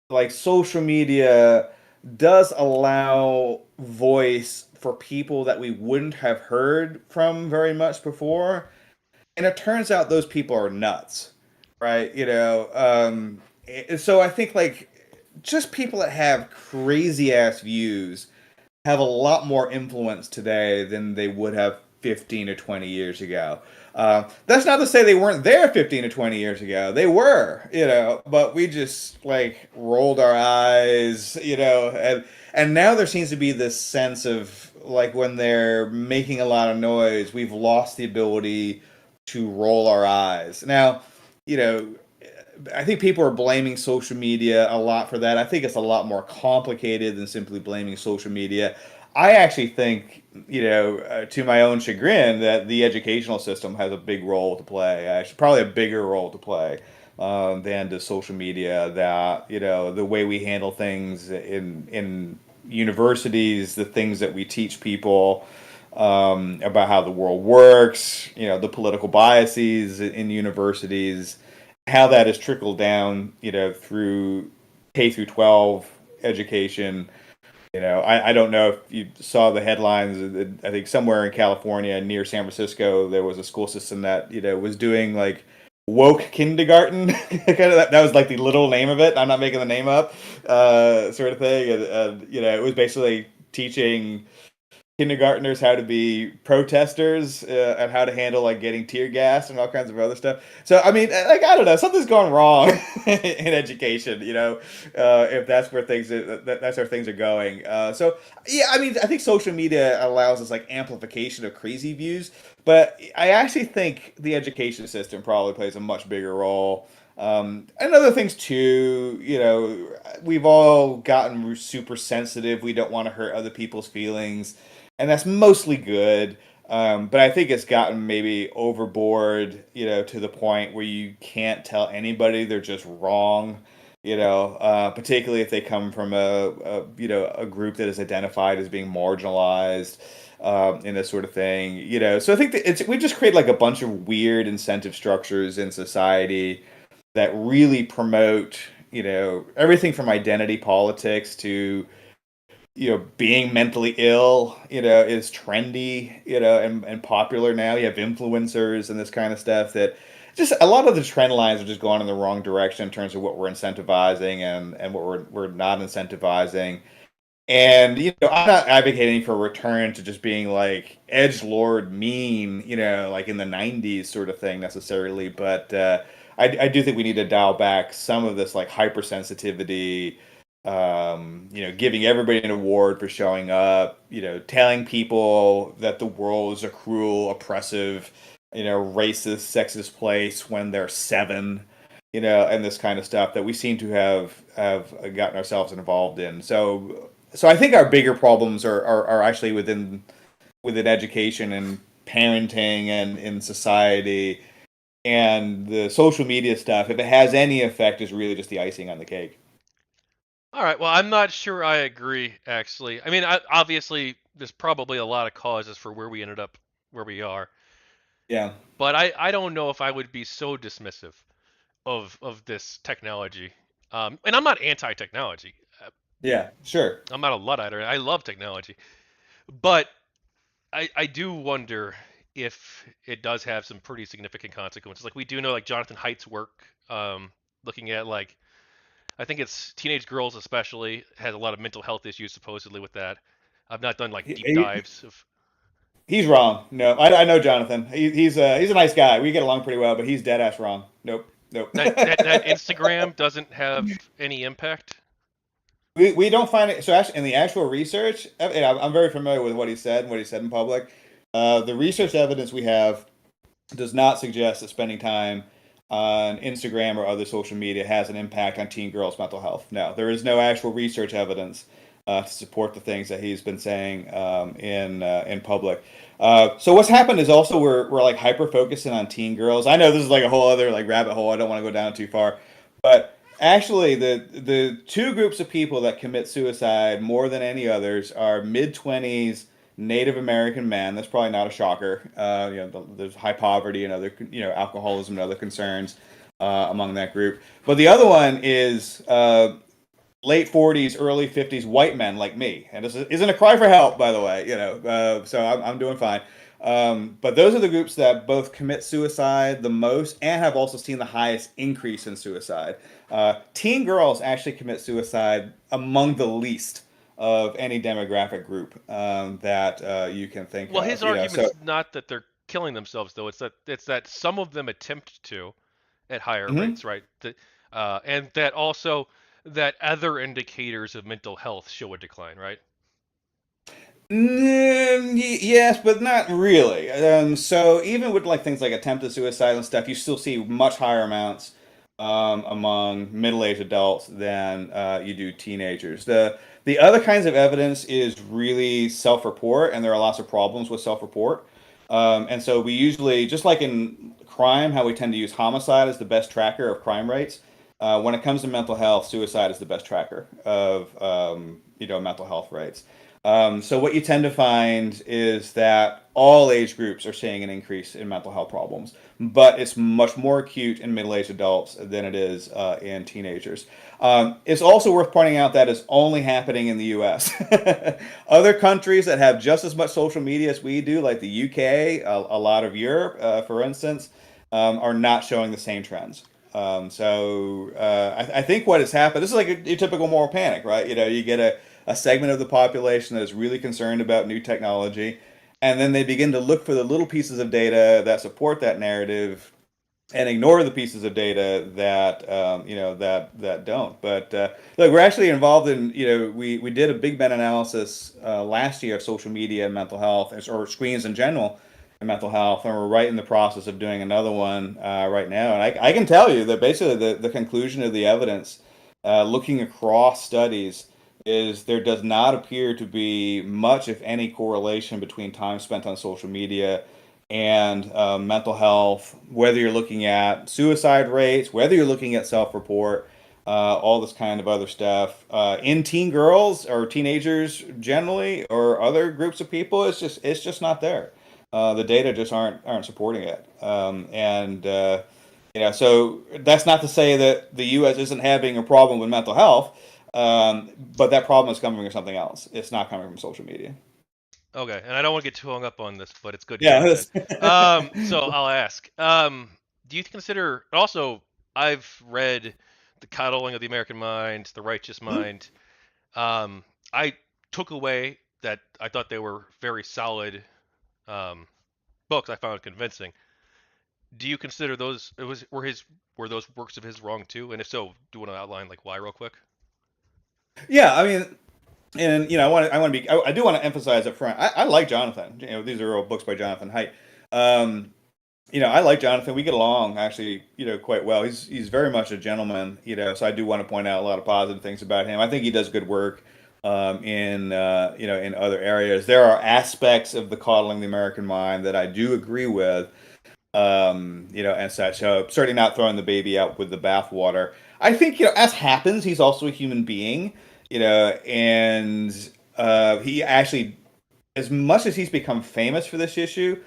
like social media does allow voice for people that we wouldn't have heard from very much before, and it turns out those people are nuts, right? So I think like just people that have crazy ass views have a lot more influence today than they would have 15 or 20 years ago. That's not to say they weren't there 15 or 20 years ago. They were, but we just like rolled our eyes, and now there seems to be this sense of like when they're making a lot of noise, we've lost the ability to roll our eyes. Now, you know, I think people are blaming social media a lot for that. I think it's a lot more complicated than simply blaming social media. I actually think, to my own chagrin, that the educational system has a big role to play. Actually, probably a bigger role to play than does social media. That the way we handle things in universities, the things that we teach people about how the world works, the political biases in universities, how that has trickled down, through K through 12 education. I don't know if you saw the headlines. I think somewhere in California near San Francisco, there was a school system that, was doing like woke kindergarten. Kind of that was like the literal name of it. I'm not making the name up, sort of thing. And it was basically teaching kindergartners how to be protesters and how to handle like getting tear gas and all kinds of other stuff. So I mean, like I don't know, something's gone wrong in education. If that's where that's where things are going. So yeah, I mean, I think social media allows us like amplification of crazy views, but I actually think the education system probably plays a much bigger role. And other things too, we've all gotten super sensitive. We don't want to hurt other people's feelings, and that's mostly good. But I think it's gotten maybe overboard, to the point where you can't tell anybody they're just wrong. Particularly if they come from a group that is identified as being marginalized, and this sort of thing. So I think that we just create like a bunch of weird incentive structures in society that really promote, everything from identity politics to, being mentally ill, is trendy, and popular now. You have influencers and this kind of stuff that just a lot of the trend lines are just going in the wrong direction in terms of what we're incentivizing and what we're not incentivizing. And I'm not advocating for a return to just being like edge lord mean, like in the '90s sort of thing necessarily, but I do think we need to dial back some of this like hypersensitivity. Giving everybody an award for showing up. Telling people that the world is a cruel, oppressive, racist, sexist place when they're 7. And this kind of stuff that we seem to have gotten ourselves involved in. So I think our bigger problems are actually within education and parenting and in society, and the social media stuff, if it has any effect, is really just the icing on the cake. All right. Well, I'm not sure I agree, actually. I mean, obviously, there's probably a lot of causes for where we ended up where we are, Yeah, but I don't know if I would be so dismissive of this technology. And I'm not anti-technology. yeah, sure. I'm not a luddite. I love technology, but I do wonder if it does have some pretty significant consequences. Like we do know, like Jonathan Haidt's work, looking at like I think it's teenage girls especially has a lot of mental health issues supposedly with that. I've not done like He, deep he- dives of he's wrong. No, I know Jonathan. He's a nice guy. We get along pretty well, but he's dead ass wrong. Nope, nope. that Instagram doesn't have any impact. We don't find it. So actually, in the actual research, and I'm very familiar with what he said and what he said in public. The research evidence we have does not suggest that spending time on Instagram or other social media has an impact on teen girls' mental health. No, there is no actual research evidence to support the things that he's been saying in public. So what's happened is also we're like hyper focusing on teen girls. I know this is like a whole other like rabbit hole. I don't want to go down too far, but actually the two groups of people that commit suicide more than any others are mid 20s Native American men. That's probably not a shocker. There's high poverty and other, alcoholism and other concerns among that group. But the other one is late 40s, early 50s white men like me. And this isn't a cry for help, by the way. So I'm doing fine. But those are the groups that both commit suicide the most and have also seen the highest increase in suicide. Teen girls actually commit suicide among the least of any demographic group that you can think Well, of. his argument's not that they're killing themselves though. It's that some of them attempt to at higher Mhm. rates, right? And that also that other indicators of mental health show a decline, right? Yes, but not really. So even with like things like attempted suicide and stuff, you still see much higher amounts among middle-aged adults than you do teenagers. The other kinds of evidence is really self-report, and there are lots of problems with self-report. And so we usually, just like in crime, how we tend to use homicide as the best tracker of crime rates. When it comes to mental health, suicide is the best tracker of mental health rates. So what you tend to find is that all age groups are seeing an increase in mental health problems, but it's much more acute in middle-aged adults than it is in teenagers. It's also worth pointing out that it's only happening in the U.S. Other countries that have just as much social media as we do, like the UK, a lot of Europe, for instance, are not showing the same trends. I think what has happened, this is like a typical moral panic, right? You get a segment of the population that is really concerned about new technology, and then they begin to look for the little pieces of data that support that narrative and ignore the pieces of data that that don't. But look, we're actually involved in we did a big meta analysis last year of social media and mental health or screens in general and mental health, and we're right in the process of doing another one right now. And I can tell you that basically the conclusion of the evidence, looking across studies, is there does not appear to be much, if any, correlation between time spent on social media and mental health, whether you're looking at suicide rates, whether you're looking at self-report, all this kind of other stuff. In teen girls or teenagers generally, or other groups of people, it's just not there. The data just aren't supporting it. So that's not to say that the U.S. isn't having a problem with mental health, but that problem is coming from something else. It's not coming from social media. Okay, and I don't want to get too hung up on this, but it's good Yeah. content. So I'll ask. Do you consider also? I've read The Coddling of the American Mind, The Righteous Mind. I took away that I thought they were very solid um, books. I found convincing. Do you consider those? Were those works of his wrong too? And if so, do you want to outline like why real quick? Yeah, I mean, and I want to be, I do want to emphasize up front. I like Jonathan. These are all books by Jonathan Haidt. Um, I like Jonathan. We get along actually, quite well. He's very much a gentleman. So I do want to point out a lot of positive things about him. I think he does good work in other areas. There are aspects of the coddling the American mind that I do agree with, and such. So certainly not throwing the baby out with the bathwater. I think, as happens, he's also a human being, and he actually, as much as he's become famous for this issue,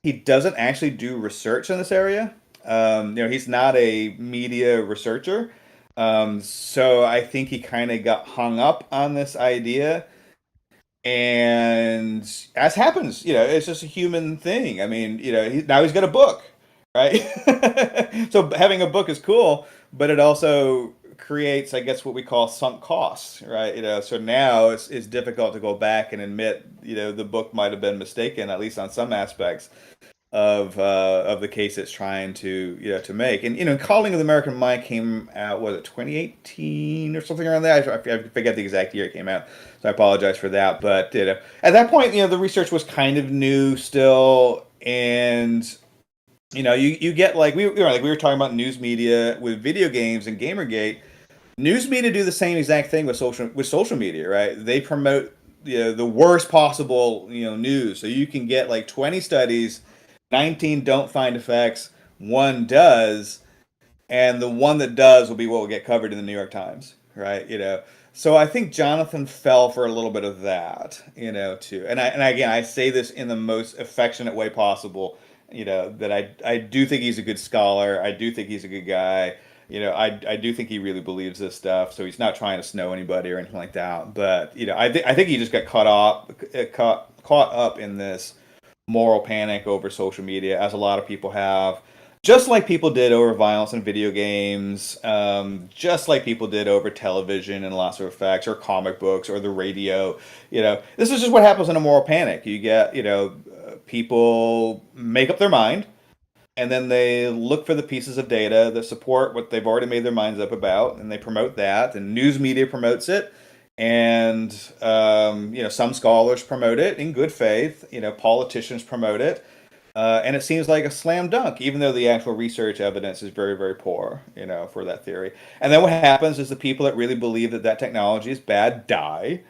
he doesn't actually do research in this area. He's not a media researcher. So I think he kind of got hung up on this idea And as happens, it's just a human thing. I mean, now he's got a book, right? So having a book is cool, but it also creates, I guess, what we call sunk costs, right? So now it's difficult to go back and admit, the book might have been mistaken, at least on some aspects of the case it's trying to to make. And Calling of the American Mind came out, was it 2018 or something around there? I forget the exact year it came out, so I apologize for that. But at that point, the research was kind of new still, and you get like we were talking about news media with video games and GamerGate. News media do the same exact thing with social media, right? They promote the worst possible news, so you can get like 20 studies, 19 don't find effects, one does, and the one that does will be what will get covered in the New York Times, right? So I think Jonathan fell for a little bit of that, too. And again, I say this in the most affectionate way possible, that I do think he's a good scholar. I do think he's a good guy. I do think he really believes this stuff. So he's not trying to snow anybody or anything like that. But I think he just got caught up in this moral panic over social media, as a lot of people have, just like people did over violence in video games, just like people did over television and lots of effects, or comic books, or the radio. This is just what happens in a moral panic. You get, people make up their mind, and then they look for the pieces of data that support what they've already made their minds up about, and they promote that, and news media promotes it, and some scholars promote it in good faith. Politicians promote it, and it seems like a slam dunk, even though the actual research evidence is very, very poor. For that theory. And then what happens is the people that really believe that technology is bad die,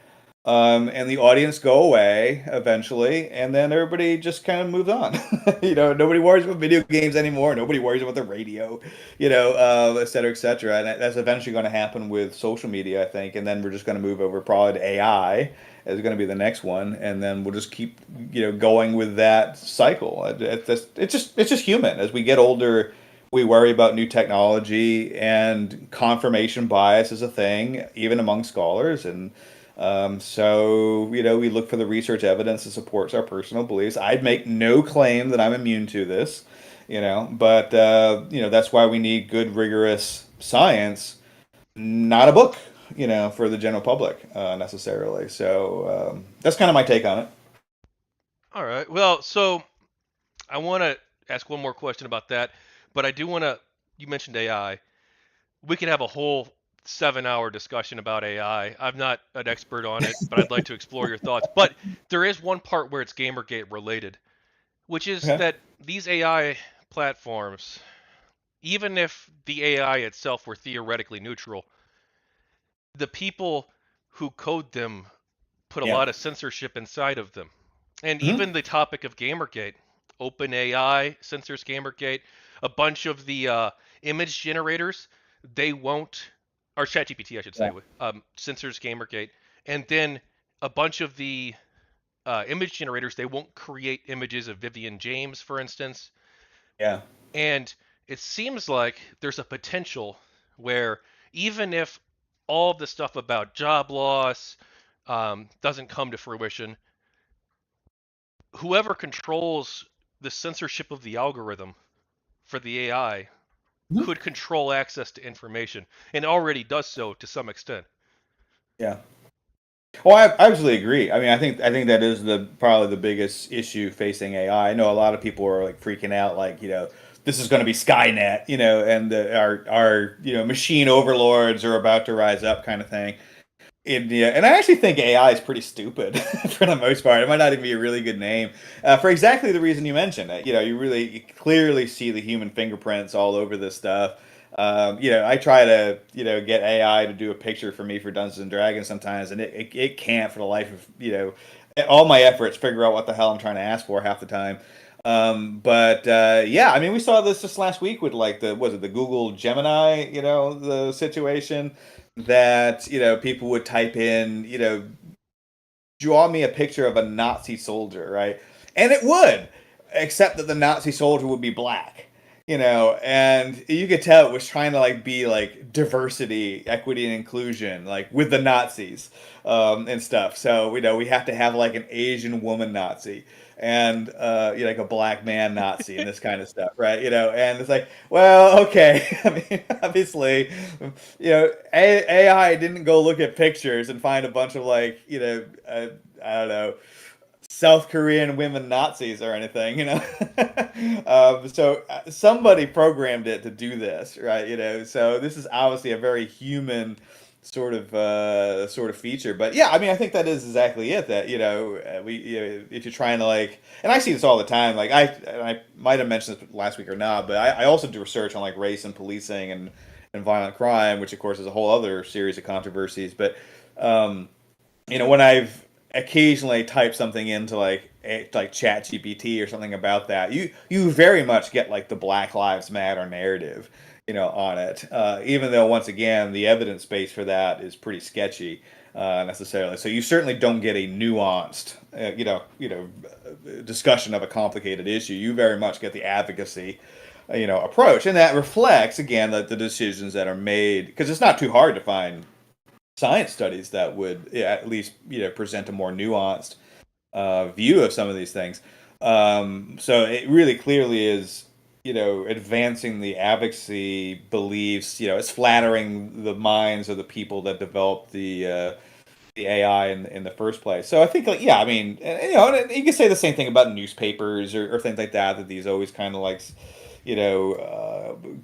and the audience go away eventually, and then everybody just kind of moves on. Nobody worries about video games anymore. Nobody worries about the radio, et cetera, et cetera. And that's eventually going to happen with social media, I think. And then we're just going to move over probably to AI is going to be the next one, and then we'll just keep, going with that cycle. It's just human. As we get older, we worry about new technology, and confirmation bias is a thing, even among scholars. And so, we look for the research evidence that supports our personal beliefs. I'd make no claim that I'm immune to this, but, that's why we need good, rigorous science, not a book, for the general public, necessarily. So, that's kind of my take on it. All right. Well, so I want to ask one more question about that, but I do want to. You mentioned AI. We could have a whole 7-hour discussion about AI. I'm not an expert on it, but I'd like to explore your thoughts. But there is one part where it's Gamergate related, which is Okay. that these AI platforms, even if the AI itself were theoretically neutral, the people who code them put a Yeah. lot of censorship inside of them. And Hmm. even the topic of Gamergate, OpenAI censors Gamergate, a bunch of the image generators, they won't, or ChatGPT, I should say, Yeah. censors Gamergate, and then a bunch of the image generators, they won't create images of Vivian James, for instance. Yeah. And it seems like there's a potential where even if all the stuff about job loss doesn't come to fruition, whoever controls the censorship of the algorithm for the AI Mhm. could control access to information and already does so to some extent. Yeah. Well, I absolutely agree. I mean, I think that is the probably the biggest issue facing AI. I know a lot of people are like freaking out, like this is going to be Skynet, and our machine overlords are about to rise up, kind of thing. And I actually think AI is pretty stupid for the most part. It might not even be a really good name, for exactly the reason you mentioned. You really clearly see the human fingerprints all over this stuff. I try to get AI to do a picture for me for Dungeons and Dragons sometimes, and it can't for the life of all my efforts figure out what the hell I'm trying to ask for half the time. But yeah, I mean, we saw this just last week with like the Google Gemini, the situation that people would type in, draw me a picture of a Nazi soldier, right? And it would, except that the Nazi soldier would be black. and you could tell it was trying to like be like diversity, equity, and inclusion, like with the Nazis, and stuff. So we have to have like an Asian woman Nazi and like a black man Nazi and this kind of stuff, right? And it's like, well, okay. I mean, obviously, AI didn't go look at pictures and find a bunch of like, I don't know, South Korean women Nazis or anything, so somebody programmed it to do this, right? So this is obviously a very human sort of feature. But yeah, I mean, I think that is exactly it. That if you're trying to like, and I see this all the time. Like I might have mentioned this last week or not, but I also do research on like race and policing and violent crime, which of course is a whole other series of controversies. But um, when I've occasionally typed something into like Chat GPT or something about that, you very much get like the Black Lives Matter narrative, on it. Even though once again the evidence base for that is pretty sketchy, necessarily. So you certainly don't get a nuanced, discussion of a complicated issue. You very much get the advocacy, approach, and that reflects again the decisions that are made because it's not too hard to find science studies that would, yeah, at least present a more nuanced view of some of these things. So it really clearly is advancing the advocacy beliefs. It's flattering the minds of the people that developed the AI in the first place. So I think like yeah, I mean, and you can say the same thing about newspapers or things like that. That these always kind of like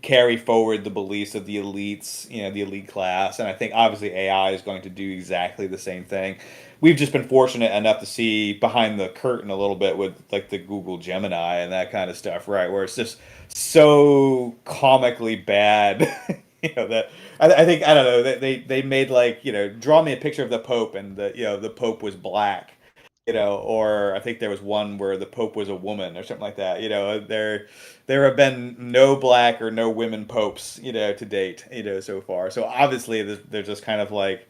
carry forward the beliefs of the elites, the elite class. And I think obviously AI is going to do exactly the same thing. We've just been fortunate enough to see behind the curtain a little bit with like the Google Gemini and that kind of stuff, right? Where it's just so comically bad, that I think I don't know they made like draw me a picture of the Pope and the Pope was black, or I think there was one where the Pope was a woman or something like that. There have been no black or no women popes, to date, so far. So obviously there's just kind of like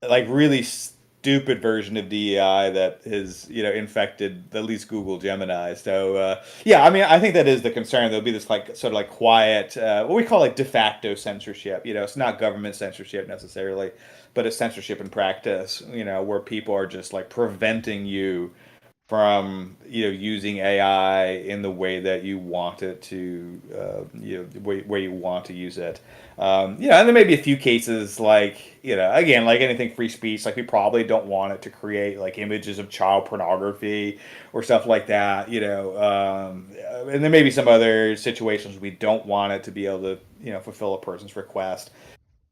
really stupid version of DEI that has infected at least Google Gemini. So yeah, I mean I think that is the concern. There'll be this like sort of like quiet what we call like de facto censorship. It's not government censorship necessarily, but it's censorship in practice. Where people are just like preventing you from using AI in the way that you want it to where you want to use it. And there may be a few cases like again like anything free speech, like we probably don't want it to create like images of child pornography or stuff like that. And there may be some other situations we don't want it to be able to fulfill a person's request.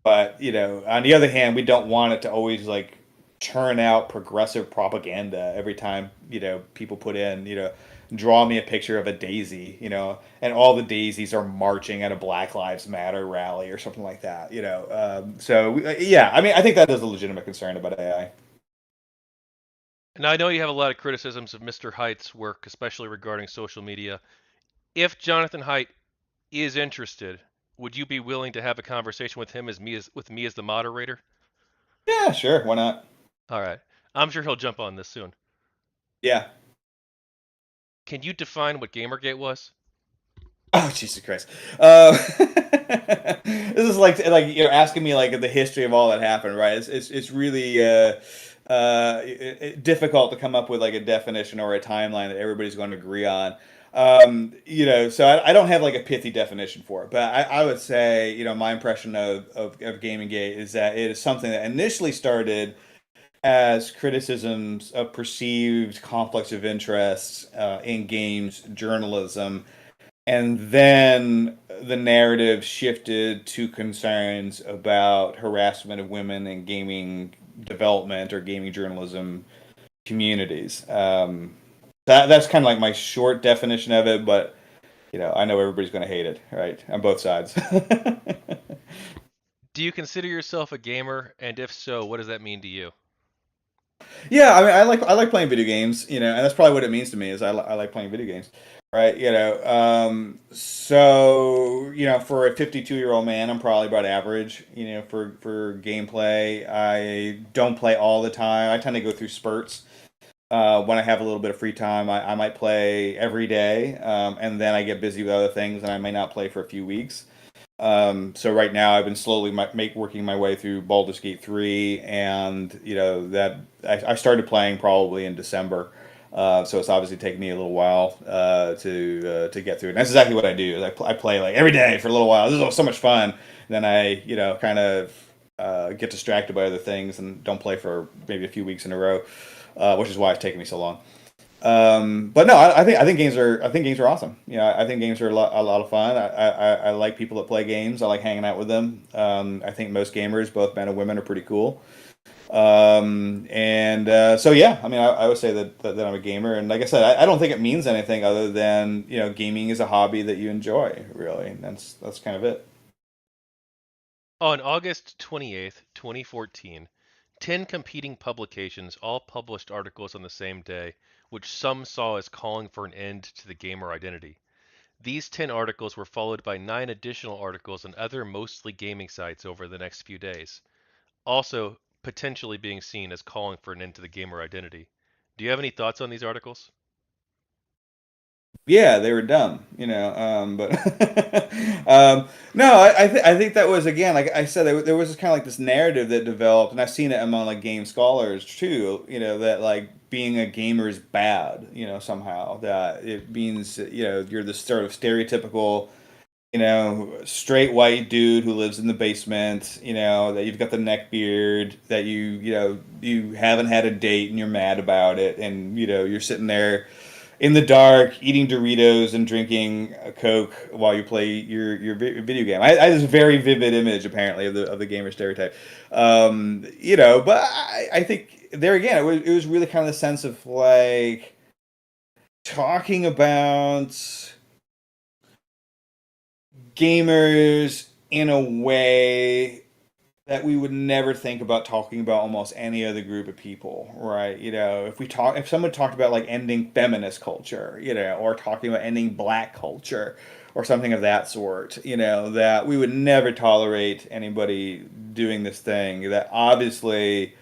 But on the other hand, we don't want it to always like churn out progressive propaganda every time people put in draw me a picture of a daisy, and all the daisies are marching at a Black Lives Matter rally or something like that. So yeah, I mean, I think that is a legitimate concern about AI. Now I know you have a lot of criticisms of Mr. Haidt's work, especially regarding social media. If Jonathan Haidt is interested, would you be willing to have a conversation with him with me as the moderator? Yeah, sure, why not? All right. I'm sure he'll jump on this soon. Yeah. Can you define what Gamergate was? Oh Jesus Christ! This is like you're asking me like the history of all that happened, right? It's really difficult to come up with like a definition or a timeline that everybody's going to agree on. So I don't have like a pithy definition for it, but I would say my impression of GamingGate is that it is something that initially started as criticisms of perceived conflicts of interest in games journalism, and then the narrative shifted to concerns about harassment of women in gaming development or gaming journalism communities. That's kind of like my short definition of it, but I know everybody's going to hate it, right? On both sides. Do you consider yourself a gamer? And if so, what does that mean to you? Yeah, I mean, I like playing video games, and that's probably what it means to me is I like playing video games, right? So for a 52-year-old man, I'm probably about average, for gameplay. I don't play all the time. I tend to go through spurts. When I have a little bit of free time, I might play every day, and then I get busy with other things, and I may not play for a few weeks. So right now, I've been slowly working my way through Baldur's Gate 3, and that I started playing probably in December. So it's obviously taken me a little while to get through it. And that's exactly what I do. Is I play like every day for a little while. This is so much fun. Then I kind of get distracted by other things and don't play for maybe a few weeks in a row, which is why it's taken me so long. But no, I think games are awesome. I think games are a lot of fun. I like people that play games. I like hanging out with them. I think most gamers, both men and women, are pretty cool. And so yeah, I mean, I would say that I'm a gamer, and like I said, I don't think it means anything other than gaming is a hobby that you enjoy, really. And that's kind of it. On August 28th, 2014, 10 competing publications all published articles on the same day, which some saw as calling for an end to the gamer identity. These 10 articles were followed by 9 additional articles on other mostly gaming sites over the next few days, also potentially being seen as calling for an end to the gamer identity. Do you have any thoughts on these articles? Yeah, they were dumb, but no, I think that was, again, like I said, there was kind of like this narrative that developed, and I've seen it among like game scholars too. That like being a gamer is bad. Somehow that it means you're the sort of stereotypical straight white dude who lives in the basement. That you've got the neck beard, that you haven't had a date and you're mad about it, and you're sitting there in the dark, eating Doritos and drinking a Coke while you play your video game. I have this very vivid image, apparently, of the gamer stereotype. But I think there again, it was really kind of the sense of like talking about gamers in a way that we would never think about talking about almost any other group of people, right? If someone talked about like ending feminist culture, or talking about ending black culture or something of that sort, that we would never tolerate anybody doing this thing. That obviously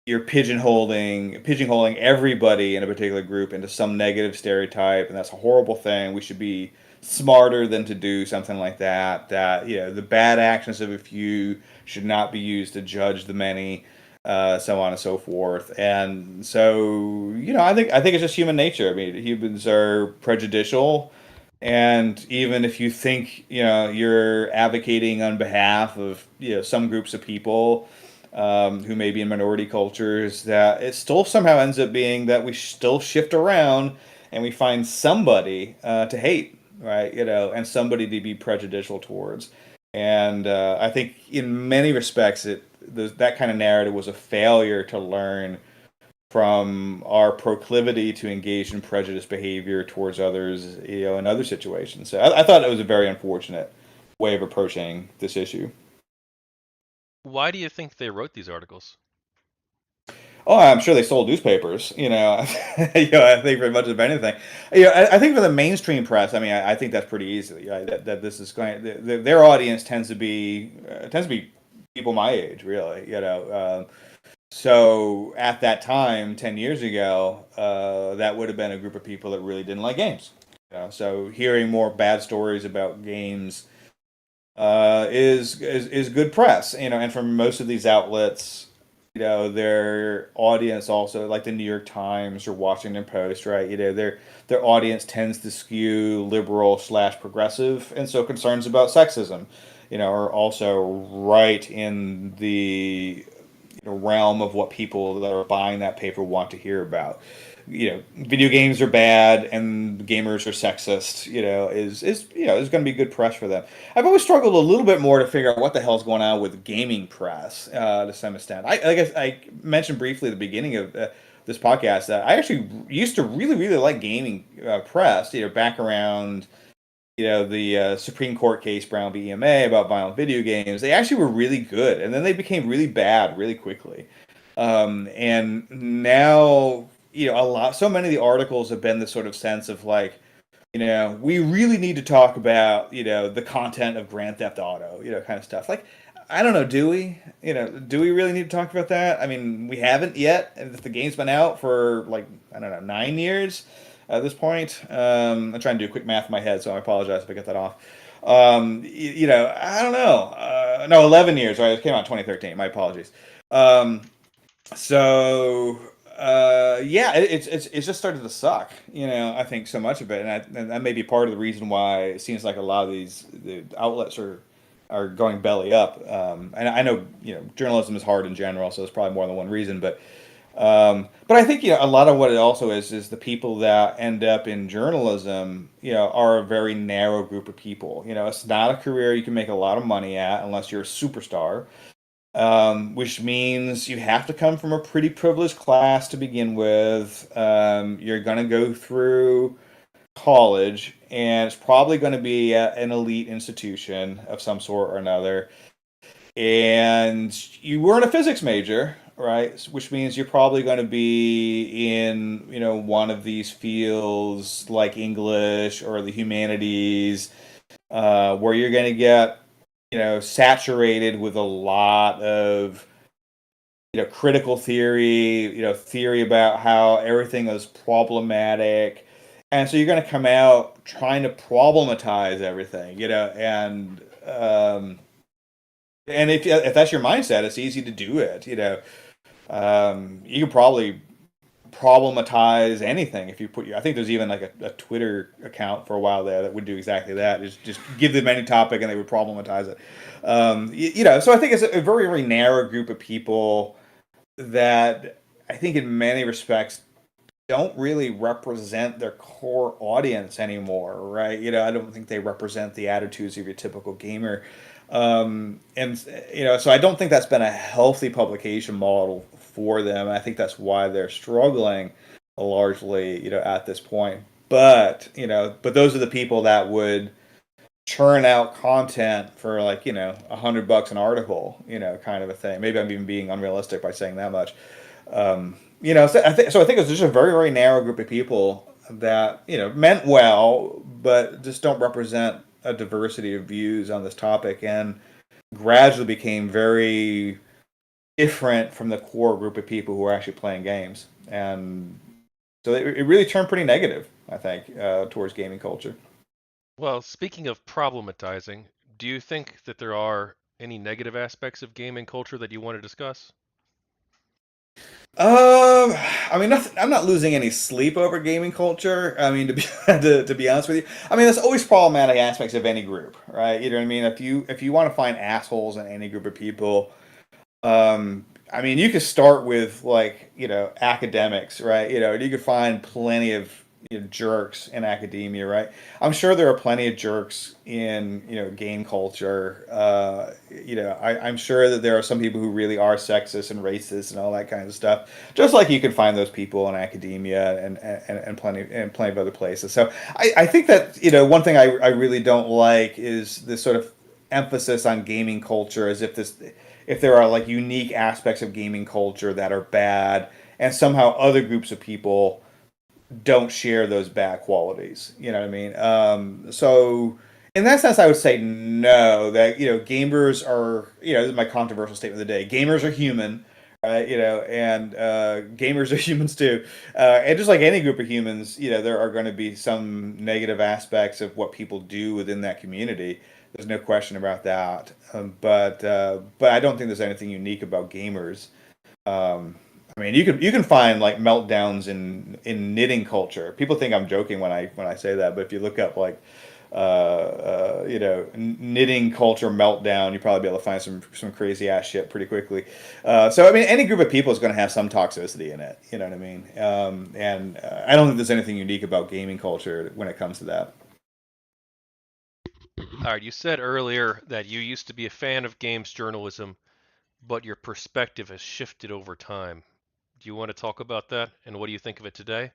you're pigeonholing everybody in a particular group into some negative stereotype, and that's a horrible thing. We should be smarter than to do something like that. That the bad actions of a few should not be used to judge the many, so on and so forth. And so I think it's just human nature. I mean, humans are prejudicial, and even if you think you're advocating on behalf of some groups of people who may be in minority cultures, that it still somehow ends up being that we still shift around and we find somebody to hate, right? And somebody to be prejudicial towards. And I think in many respects, that kind of narrative was a failure to learn from our proclivity to engage in prejudiced behavior towards others, in other situations. So I thought it was a very unfortunate way of approaching this issue. Why do you think they wrote these articles? Oh, I'm sure they sold newspapers. I think very much of anything. I think for the mainstream press, I mean, I think that's pretty easy. That this is going. Their audience tends to be people my age, really. So at that time, 10 years ago, that would have been a group of people that really didn't like games. So hearing more bad stories about games is good press. And from most of these outlets, their audience also, like the New York Times or Washington Post, right? Their audience tends to skew liberal/progressive, and so concerns about sexism, are also right in the realm of what people that are buying that paper want to hear about. Video games are bad and gamers are sexist. Is going to be good press for them. I've always struggled a little bit more to figure out what the hell's going on with gaming press to some extent. I mentioned briefly at the beginning of this podcast that I actually used to really really like gaming press. Back around the Supreme Court case Brown v. EMA about violent video games. They actually were really good, and then they became really bad really quickly. And now, so many of the articles have been this sort of sense of like, we really need to talk about, the content of Grand Theft Auto, kind of stuff. Like, I don't know. Do we? Do we really need to talk about that? I mean, we haven't yet. And the game's been out for like I don't know 9 years at this point. I'm trying to do quick math in my head, so I apologize if I get that off. I don't know. No, 11 years. Right, it came out in 2013. My apologies. Um, so yeah, it's just started to suck. I think so much of it, and that may be part of the reason why it seems like a lot of the outlets are going belly up. And I know journalism is hard in general, so there's probably more than one reason, but I think a lot of what it also is the people that end up in journalism are a very narrow group of people. It's not a career you can make a lot of money at unless you're a superstar, which means you have to come from a pretty privileged class to begin with. You're going to go through college, and it's probably going to be at an elite institution of some sort or another. And you weren't a physics major, right? Which means you're probably going to be in, one of these fields like English or the humanities, where you're going to get, saturated with a lot of critical theory, theory about how everything is problematic. And so you're going to come out trying to problematize everything, and if that's your mindset, it's easy to do it, you can probably problematize anything if you put your. I think there's even like a Twitter account for a while there that would do exactly that. Just give them any topic and they would problematize it. So I think it's a very very narrow group of people that I think in many respects don't really represent their core audience anymore, right? I don't think they represent the attitudes of your typical gamer. And so I don't think that's been a healthy publication model for them. I think that's why they're struggling largely, at this point. But those are the people that would churn out content for like, $100 an article, kind of a thing. Maybe I'm even being unrealistic by saying that much. So I think it's just a very, very narrow group of people that, meant well, but just don't represent a diversity of views on this topic and gradually became very different from the core group of people who are actually playing games. And so it really turned pretty negative, I think, towards gaming culture. Well, speaking of problematizing, do you think that there are any negative aspects of gaming culture that you want to discuss? I mean, nothing, I'm not losing any sleep over gaming culture. I mean, to be to be honest with you, I mean, there's always problematic aspects of any group, right? You know what I mean? If you want to find assholes in any group of people, I mean, you could start with like academics, right? You could find plenty of jerks in academia, right? I'm sure there are plenty of jerks in game culture. I'm sure that there are some people who really are sexist and racist and all that kind of stuff. Just like you can find those people in academia and plenty of other places. So I think that one thing I really don't like is this sort of emphasis on gaming culture as if there are like unique aspects of gaming culture that are bad and somehow other groups of people don't share those bad qualities. You know what I mean? So in that sense, I would say no. That gamers are. This is my controversial statement of the day. Gamers are human, right? And gamers are humans too. And just like any group of humans, there are going to be some negative aspects of what people do within that community. There's no question about that. But I don't think there's anything unique about gamers. I mean, you can find like meltdowns in knitting culture. People think I'm joking when I say that, but if you look up like knitting culture meltdown, you probably be able to find some crazy ass shit pretty quickly. So I mean, any group of people is going to have some toxicity in it. You know what I mean? And I don't think there's anything unique about gaming culture when it comes to that. All right, you said earlier that you used to be a fan of games journalism, but your perspective has shifted over time. Do you want to talk about that and what do you think of it today?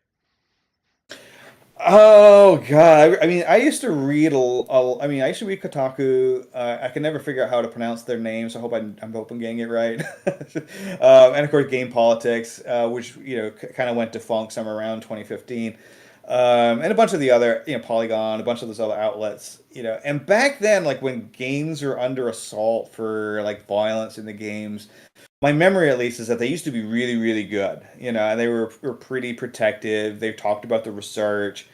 Oh God! I mean, I used to read I mean, I used to read Kotaku. I can never figure out how to pronounce their names. I hope I'm hoping getting it right. And of course, Game Politics, which kind of went defunct somewhere around 2015. and a bunch of the other, Polygon, a bunch of those other outlets, And back then, like when games are under assault for like violence in the games, my memory at least is that they used to be really, really good, and they were pretty protective. They talked about the research,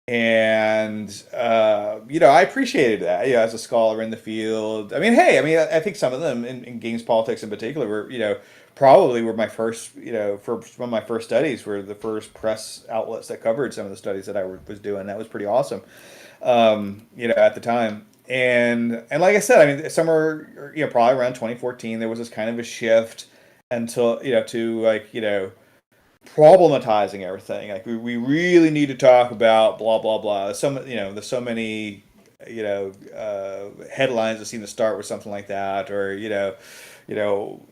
and I appreciated that. As a scholar in the field. I mean, hey, I think some of them in games politics in particular were, probably were my first, for some of my first studies were the first press outlets that covered some of the studies that I was doing. That was pretty awesome, at the time. And like I said, I mean, somewhere, probably around 2014, there was this kind of a shift until, to like, problematizing everything. Like we really need to talk about blah blah blah. There's so many headlines that seem to start with something like that, or you know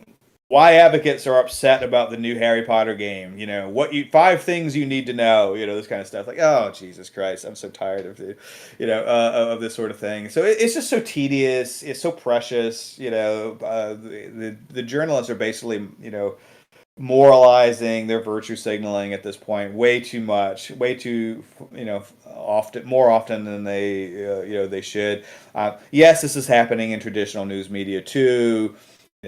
why advocates are upset about the new Harry Potter game. What you 5 things you need to know. This kind of stuff. Like, oh Jesus Christ, I'm so tired of of this sort of thing. So it's just so tedious. It's so precious. The journalists are basically moralizing, they're virtue signaling at this point way too much, way too often, more often than they should. Yes, this is happening in traditional news media too.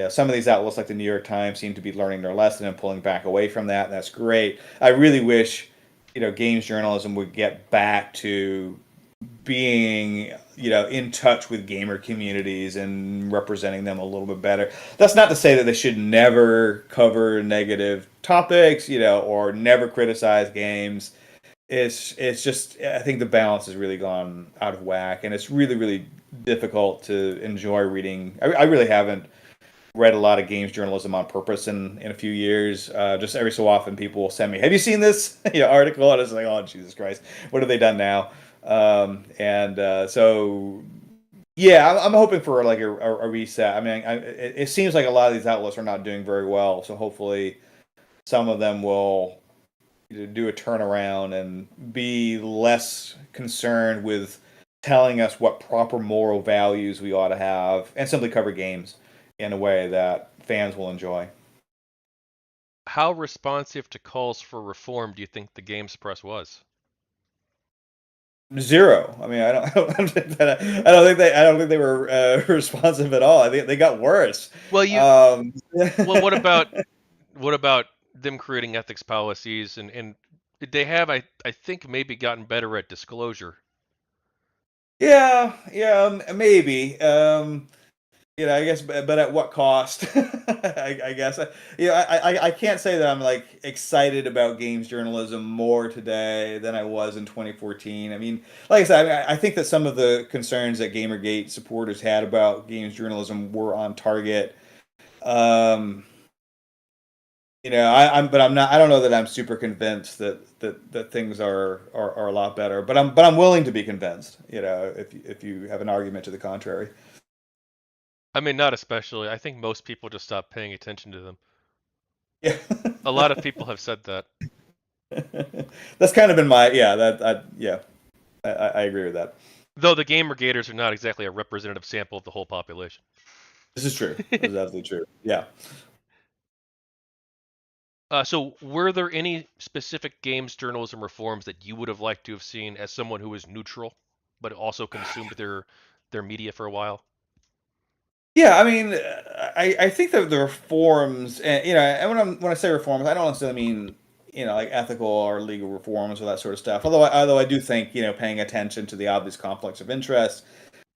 Some of these outlets like the New York Times seem to be learning their lesson and pulling back away from that. And that's great. I really wish games journalism would get back to being in touch with gamer communities and representing them a little bit better. That's not to say that they should never cover negative topics, or never criticize games. It's just, I think the balance has really gone out of whack, and it's really, really difficult to enjoy reading. I really haven't read a lot of games journalism on purpose in a few years. Just every so often people will send me, have you seen this article? And it's like, oh Jesus Christ, what have they done now? So yeah, I'm hoping for like a reset. I mean, it seems like a lot of these outlets are not doing very well, so hopefully some of them will do a turnaround and be less concerned with telling us what proper moral values we ought to have, and simply cover games in a way that fans will enjoy. How responsive to calls for reform do you think the games press was? Zero. I mean, I don't think that, I don't think they were responsive at all. I think they got worse. Well, well, what Yeah, about them creating ethics policies and they have I think maybe gotten better at disclosure. yeah, maybe. I guess, but at what cost? I guess. I can't say that I'm like excited about games journalism more today than I was in 2014. I mean, like I said, I think that some of the concerns that GamerGate supporters had about games journalism were on target. Um, but I'm not. I don't know that I'm super convinced that things are a lot better. But I'm willing to be convinced. If you have an argument to the contrary. I mean, not especially. I think most people just stop paying attention to them. Yeah. A lot of people have said that. That's kind of been my, yeah, yeah, I agree with that. Though the gamer gators are not exactly a representative sample of the whole population. This is true. This is absolutely true. Yeah. So, were there any specific games journalism reforms that you would have liked to have seen as someone who was neutral, but also consumed their media for a while? Yeah, I mean, I think that the reforms, and and when I say reforms, I don't necessarily mean like ethical or legal reforms or that sort of stuff. Although I do think paying attention to the obvious conflicts of interest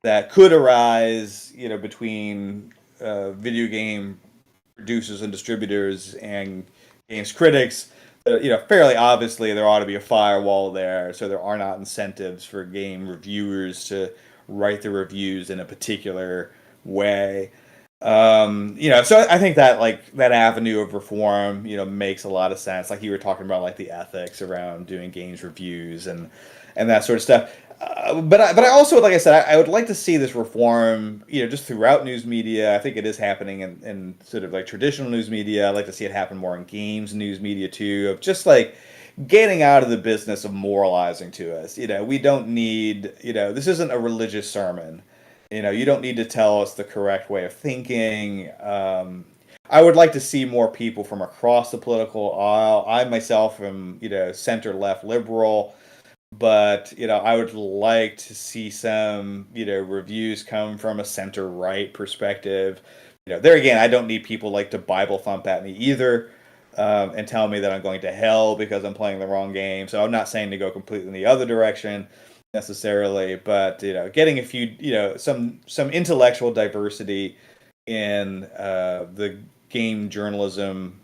that could arise between video game producers and distributors and games critics. Fairly obviously there ought to be a firewall there, so there are not incentives for game reviewers to write the reviews in a particular way. So I think that like that avenue of reform, makes a lot of sense. Like you were talking about, like the ethics around doing games reviews and that sort of stuff. But I also, like I said, I would like to see this reform, just throughout news media. I think it is happening in sort of like traditional news media. I'd like to see it happen more in games news media too, of just like getting out of the business of moralizing to us. We don't need, this isn't a religious sermon. You don't need to tell us the correct way of thinking. I would like to see more people from across the political aisle. I myself am, center left liberal. but I would like to see some reviews come from a center right perspective. There again, I don't need people like to Bible thump at me either, and tell me that I'm going to hell because I'm playing the wrong game. So I'm not saying to go completely in the other direction necessarily, but getting a few some intellectual diversity in the game journalism,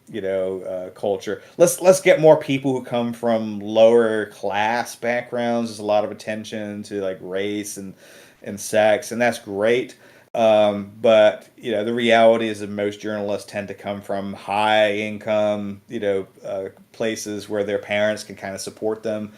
culture. Let's get more people who come from lower class backgrounds. There's a lot of attention to like race and sex, and that's great. But the reality is that most journalists tend to come from high income, places where their parents can kind of support them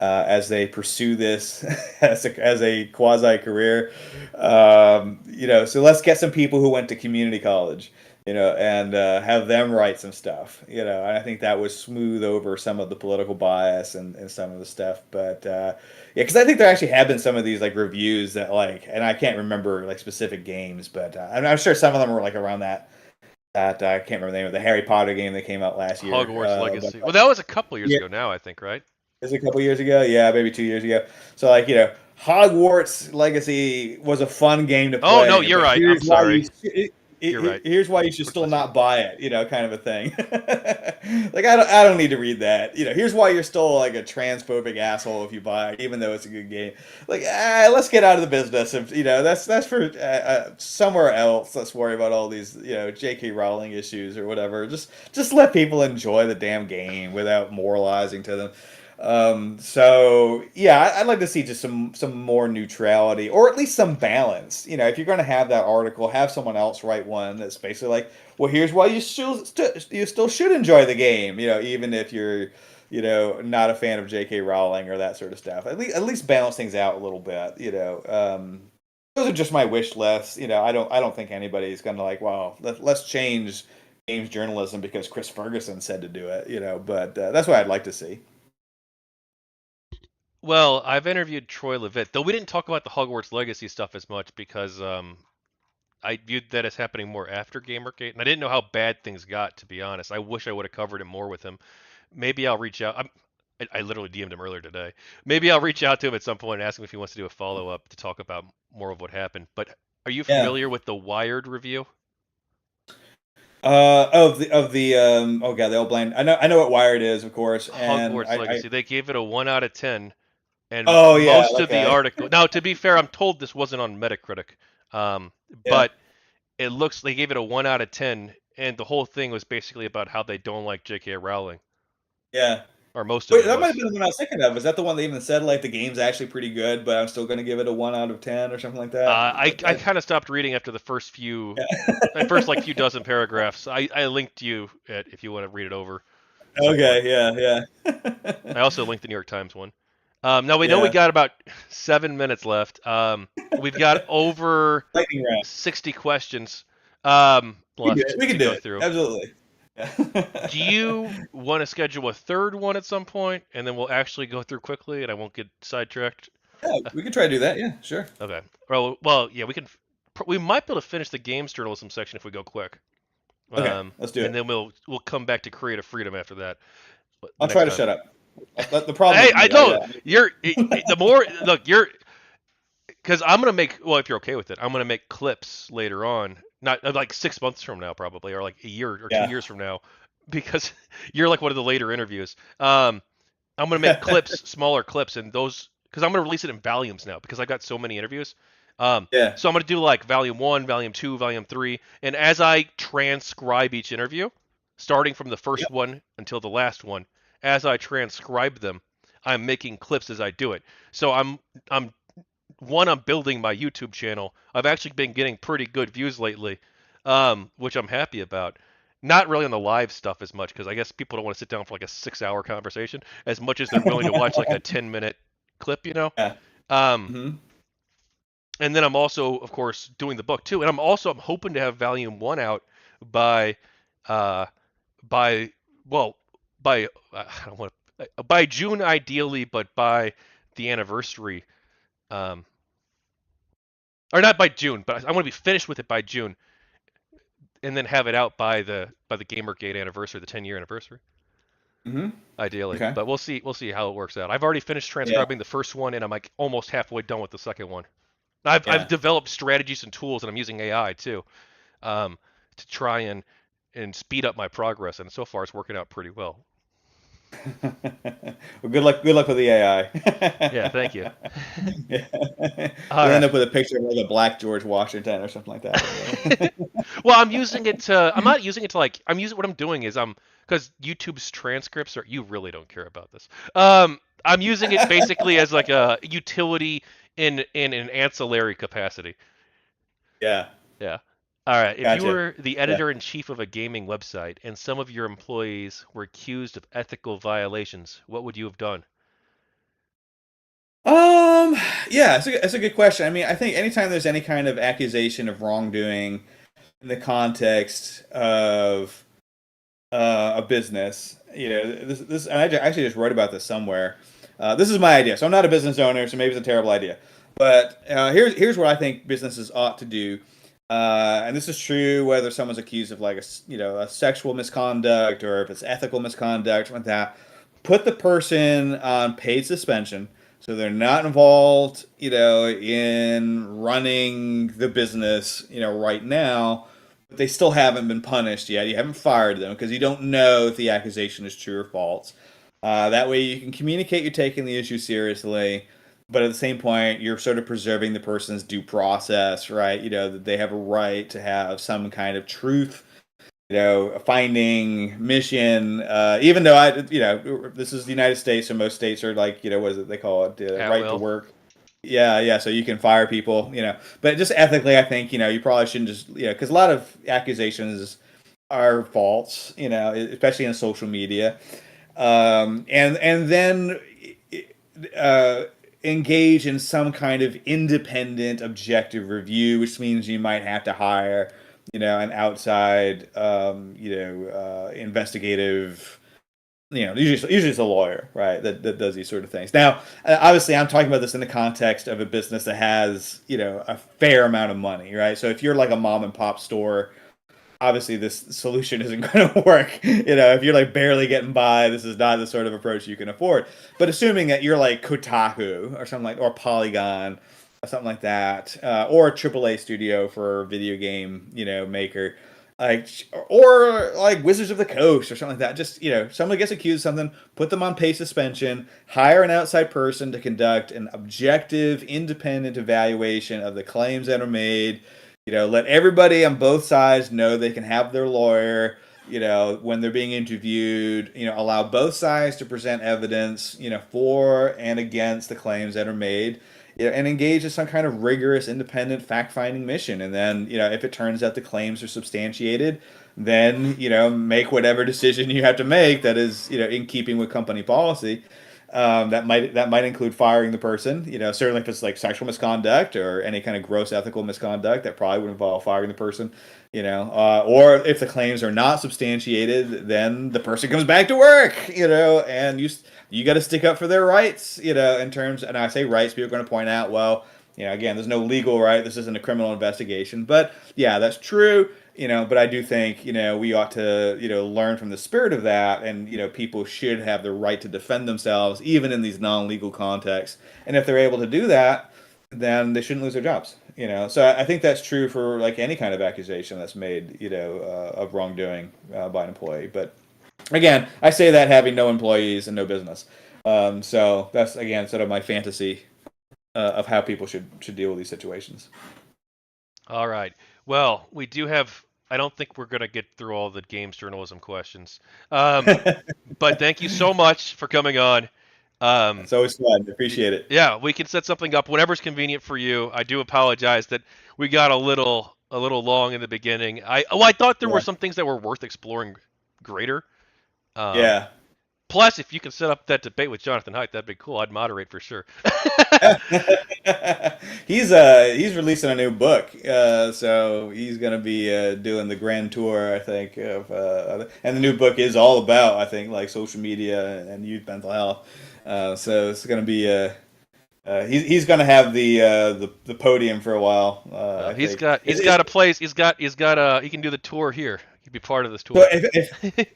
as they pursue this as a quasi career. So let's get some people who went to community college, and have them write some stuff, and I think that would smooth over some of the political bias and some of the stuff. But yeah, because I think there actually have been some of these like reviews that like, and I can't remember like specific games, but I'm sure some of them were like around that I can't remember the name of the Harry Potter game that came out last year. Hogwarts But Legacy. Well, that was a couple years yeah, ago now, I think, right? it was a couple years ago. Yeah, maybe 2 years ago. So like Hogwarts Legacy was a fun game to Oh no, play, you're but right. I'm sorry. You're right. here's why you should Which still last year? not buy it. Kind of a thing. Like I don't need to read that. Here's why you're still like a transphobic asshole if you buy it, even though it's a good game. Like let's get out of the business of that's for somewhere else. Let's worry about all these J.K. Rowling issues or whatever. Just let people enjoy the damn game without moralizing to them. So yeah, I'd like to see just some more neutrality or at least some balance. If you're going to have that article, have someone else write one that's basically like, well, here's why you still should enjoy the game. Even if you're not a fan of J.K. Rowling or that sort of stuff. At least balance things out a little bit. Those are just my wish lists. I don't think anybody's going to like, well, let's change games journalism because Chris Ferguson said to do it. But that's what I'd like to see. Well, I've interviewed Troy Levitt, though we didn't talk about the Hogwarts Legacy stuff as much because I viewed that as happening more after Gamergate, and I didn't know how bad things got, to be honest. I wish I would have covered it more with him. Maybe I'll reach out. I literally DM'd him earlier today. Maybe I'll reach out to him at some point and ask him if he wants to do a follow up to talk about more of what happened. But are you Yeah. familiar with the Wired review? Of the oh god, the old blind. I know what Wired is, of course, and Hogwarts I Legacy. They gave it a 1 out of 10, and oh yeah, most of the okay, article. Now, to be fair, I'm told this wasn't on Metacritic, um, yeah, but it looks they gave it a 1 out of 10, and the whole thing was basically about how they don't like J.K. Rowling, yeah. or most of Wait, it that might have was. been the one I was thinking of. Is that the one that even said like the game's actually pretty good, but I'm still going to give it a 1 out of 10 or something like that? I kind of stopped reading after the first few, the first like few dozen paragraphs. I linked you at, if you want to read it over at some point. Okay, yeah, yeah, I also linked the New York Times one. Now we know we yeah. got about 7 minutes left. We've got over Lightning round. 60 questions We can do it. left We to can do go it. through. Absolutely. Do Yeah. you want to schedule a third one at some point, and then we'll actually go through quickly, and I won't get sidetracked? Yeah, we can try to do that. Yeah, sure. Okay. Well, yeah, we can. We might be able to finish the games journalism section if we go quick. Okay, let's do And it. then we'll come back to creative freedom after that I'll try next to time. shut up. The problem Hey, is I me. know the more look you're because I'm gonna make, well, if you're okay with it, I'm gonna make clips later on, not like 6 months from now probably, or like a year or two Yeah. years from now, because you're like one of the later interviews. I'm gonna make clips, smaller clips, and those because I'm gonna release it in volumes now because I got so many interviews. Yeah. So I'm gonna do like volume one, volume two, volume three, and as I transcribe each interview, starting from the first Yep. one until the last one, as I transcribe them, I'm making clips as I do it. So I'm I'm building my YouTube channel. I've actually been getting pretty good views lately, which I'm happy about. Not really on the live stuff as much because I guess people don't want to sit down for like a 6 hour conversation as much as they're willing to watch like a 10-minute clip, you know. Yeah. Um, Hmm. and then I'm also, of course, doing the book too, and I'm hoping to have volume one out by, uh, by well, by I don't want by June ideally, but by the anniversary. Um, or not by June, but I want to be finished with it by June, and then have it out by the GamerGate anniversary, the 10-year anniversary. Hmm. ideally. Okay. But we'll see. We'll see how it works out. I've already finished Yeah. transcribing the first one, and I'm like almost halfway done with the second one. I've Yeah. developed strategies and tools, and I'm using AI too, um, to try and speed up my progress. And so far, it's working out pretty well. Well, good luck. Good luck with the Yeah, thank you. AI. Yeah. All You'll end right. up with a picture of like a black George Washington or something like that. Well, I'm using it to. I'm not using it to like. I'm using what I'm doing is because YouTube's transcripts are. You really don't care about this. I'm using it basically as like a utility in an ancillary capacity. Yeah. Yeah. All right. If you Gotcha. were the Yeah. editor in chief of a gaming website and some of your employees were accused of ethical violations, what would you have done? Um, yeah, it's a good question. I mean, I think anytime there's any kind of accusation of wrongdoing in the context of a business, and actually just wrote about this somewhere. This is my idea, so I'm not a business owner, so maybe it's a terrible idea. But here's what I think businesses ought to do, and this is true whether someone's accused of like a sexual misconduct or if it's ethical misconduct, something like that. Put the person on paid suspension, so they're not involved, in running the business, right now, but they still haven't been punished yet. You haven't fired them because you don't know if the accusation is true or false. That way, you can communicate you're taking the issue seriously, but at the same point, you're sort of preserving the person's due process, right? That they have a right to have some kind of truth, finding mission. Even though this is the United States, so most states are like, what is it they call it, At right to will. work. Yeah, yeah. So you can fire people, but just ethically, I think, you probably shouldn't just, because a lot of accusations are false, especially in social media. And then uh, engage in some kind of independent, objective review, which means you might have to hire, an outside, investigative, usually it's a lawyer, right, that does these sort of things. Now, obviously, I'm talking about this in the context of a business that has, a fair amount of money, right? So if you're like a mom and pop store, obviously this solution isn't going to work. If you're like barely getting by, this is not the sort of approach you can afford. But assuming that you're like Kotaku or something like, or Polygon, or something like that, or a AAA studio for a video game, maker, like, or like Wizards of the Coast or something like that. Just, someone gets accused of something, put them on pay suspension, hire an outside person to conduct an objective, independent evaluation of the claims that are made. Let everybody on both sides know they can have their lawyer, when they're being interviewed, allow both sides to present evidence, for and against the claims that are made, and engage in some kind of rigorous, independent fact-finding mission. And then, if it turns out the claims are substantiated, then, make whatever decision you have to make that is, in keeping with company policy. That might include firing the person. Certainly if it's like sexual misconduct or any kind of gross ethical misconduct, that probably would involve firing the person. Or if the claims are not substantiated, then the person comes back to work. And you got to stick up for their rights. In terms, and I say rights, people are going to point out, well, again, there's no legal right. This isn't a criminal investigation, but yeah, that's true. But I do think, we ought to, learn from the spirit of that. And, people should have the right to defend themselves, even in these non-legal contexts. And if they're able to do that, then they shouldn't lose their jobs. So I think that's true for like any kind of accusation that's made, of wrongdoing by an employee. But again, I say that having no employees and no business. So that's, again, sort of my fantasy of how people should deal with these situations. All right. Well, we do have. I don't think we're going to get through all the games journalism questions. But thank you so much for coming on. Um, It's always fun. Appreciate it. yeah, we can set something up whenever's convenient for you. I do apologize that we got a little long in the beginning. I thought there were Yeah. some things that were worth exploring greater. Um, Yeah. Plus, if you can set up that debate with Jonathan Haidt, that'd be cool. I'd moderate for sure. He's releasing a new book, so he's gonna be doing the grand tour, I think, and the new book is all about, I think, like social media and youth mental health. So it's gonna be he's gonna have the podium for a while, I He's think. got he's got a place. He can do the tour here. be part of this So tour.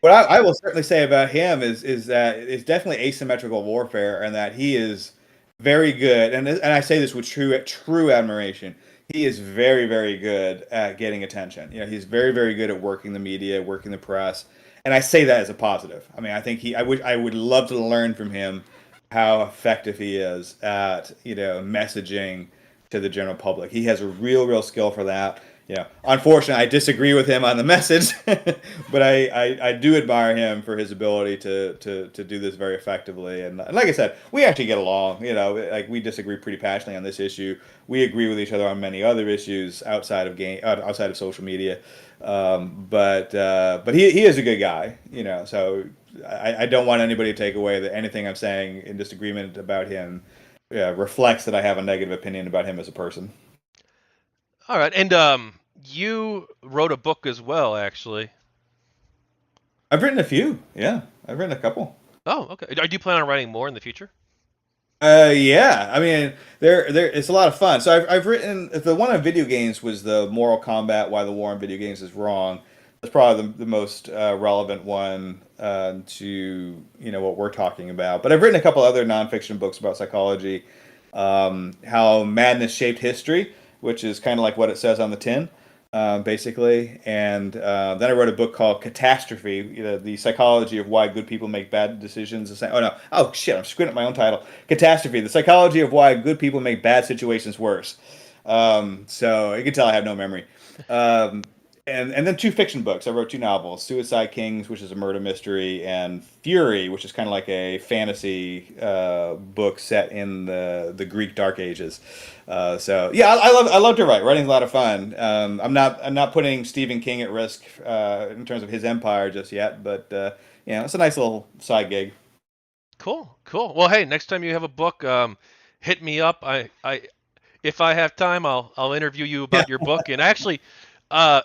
what I will certainly say about him is that it's definitely asymmetrical warfare, and that he is very good, and I say this with true admiration. He is very very good at getting attention. You know, he's very very good at working the media, working the press, and I say that as a positive. I mean, I think I would love to learn from him how effective he is at messaging to the general public. He has a real skill for that. Unfortunately, I disagree with him on the message, but I do admire him for his ability to do this very effectively. And like I said, we actually get along. Like we disagree pretty passionately on this issue. We agree with each other on many other issues outside of social media. But he is a good guy. So I don't want anybody to take away that anything I'm saying in disagreement about him reflects that I have a negative opinion about him as a person. All right, and you wrote a book as well, actually. I've written a few. Yeah, I've written a couple. Oh, okay. Do you plan on writing more in the future? Yeah. I mean, it's a lot of fun. So I've written the one on video games was the moral combat: why the war on video games is wrong. That's probably the most relevant one to what we're talking about. But I've written a couple other nonfiction books about psychology, how madness shaped history, which is kind of like what it says on the tin, basically. And then I wrote a book called Catastrophe, the psychology of why good people make bad decisions. Oh no! Oh shit! I'm screwing up my own title. Catastrophe: the psychology of why good people make bad situations worse. So you can tell I have no memory. Um, and then two fiction books. I wrote two novels: Suicide Kings, which is a murder mystery, and Fury, which is kind of like a fantasy book set in the Greek Dark Ages. So yeah, I love to write. Writing's a lot of fun. I'm not putting Stephen King at risk in terms of his empire just yet, but it's a nice little side gig. Cool, cool. Well, hey, next time you have a book, hit me up. If I have time, I'll interview you Yeah, about your book. And actually, uh,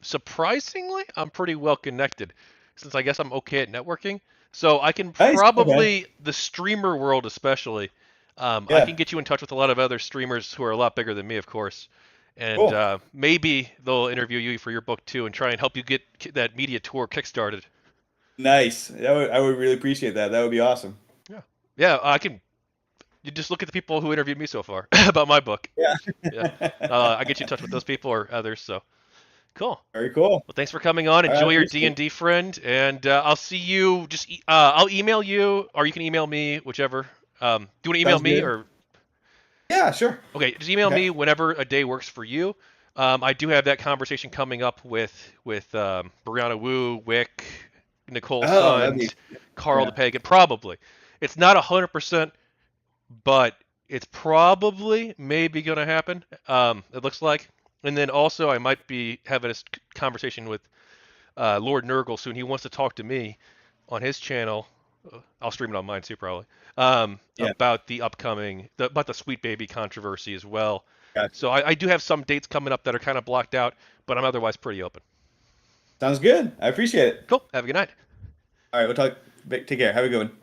surprisingly, I'm pretty well connected, since I guess I'm okay at networking. So I can nice. Okay. probably the streamer world, especially. I can Yeah. get you in touch with a lot of other streamers who are a lot bigger than me, of course. And Cool. maybe they'll interview you for your book too, and try and help you get that media tour kickstarted. Nice. I would really appreciate that. That would be awesome. Yeah, yeah. I can. You just look at the people who interviewed me so far about my book. Yeah. Yeah, I get you in touch with those people or others. So cool. Very cool. Well, thanks for coming on. I Enjoy your D appreciate and it. D, friend, and I'll see you. I'll email you, or you can email me, whichever. Do you want to email Sounds me good. or Yeah, sure. okay? Just email Okay. me whenever a day works for you. I do have that conversation coming up with Brianna Wu, Wick, Nicole Oh, that'd be Sund, Carl the yeah. Pagan. Probably. It's not 100%, but it's probably maybe going to happen. It looks like. And then also, I might be having a conversation with Lord Nurgle soon. He wants to talk to me on his channel. I'll stream it on mine too, probably. Yeah. About the about the Sweet Baby controversy as well. Gotcha. So I do have some dates coming up that are kind of blocked out, but I'm otherwise pretty open. Sounds good. I appreciate it. Cool. Have a good night. All right, we'll talk. Take care. Have a good one.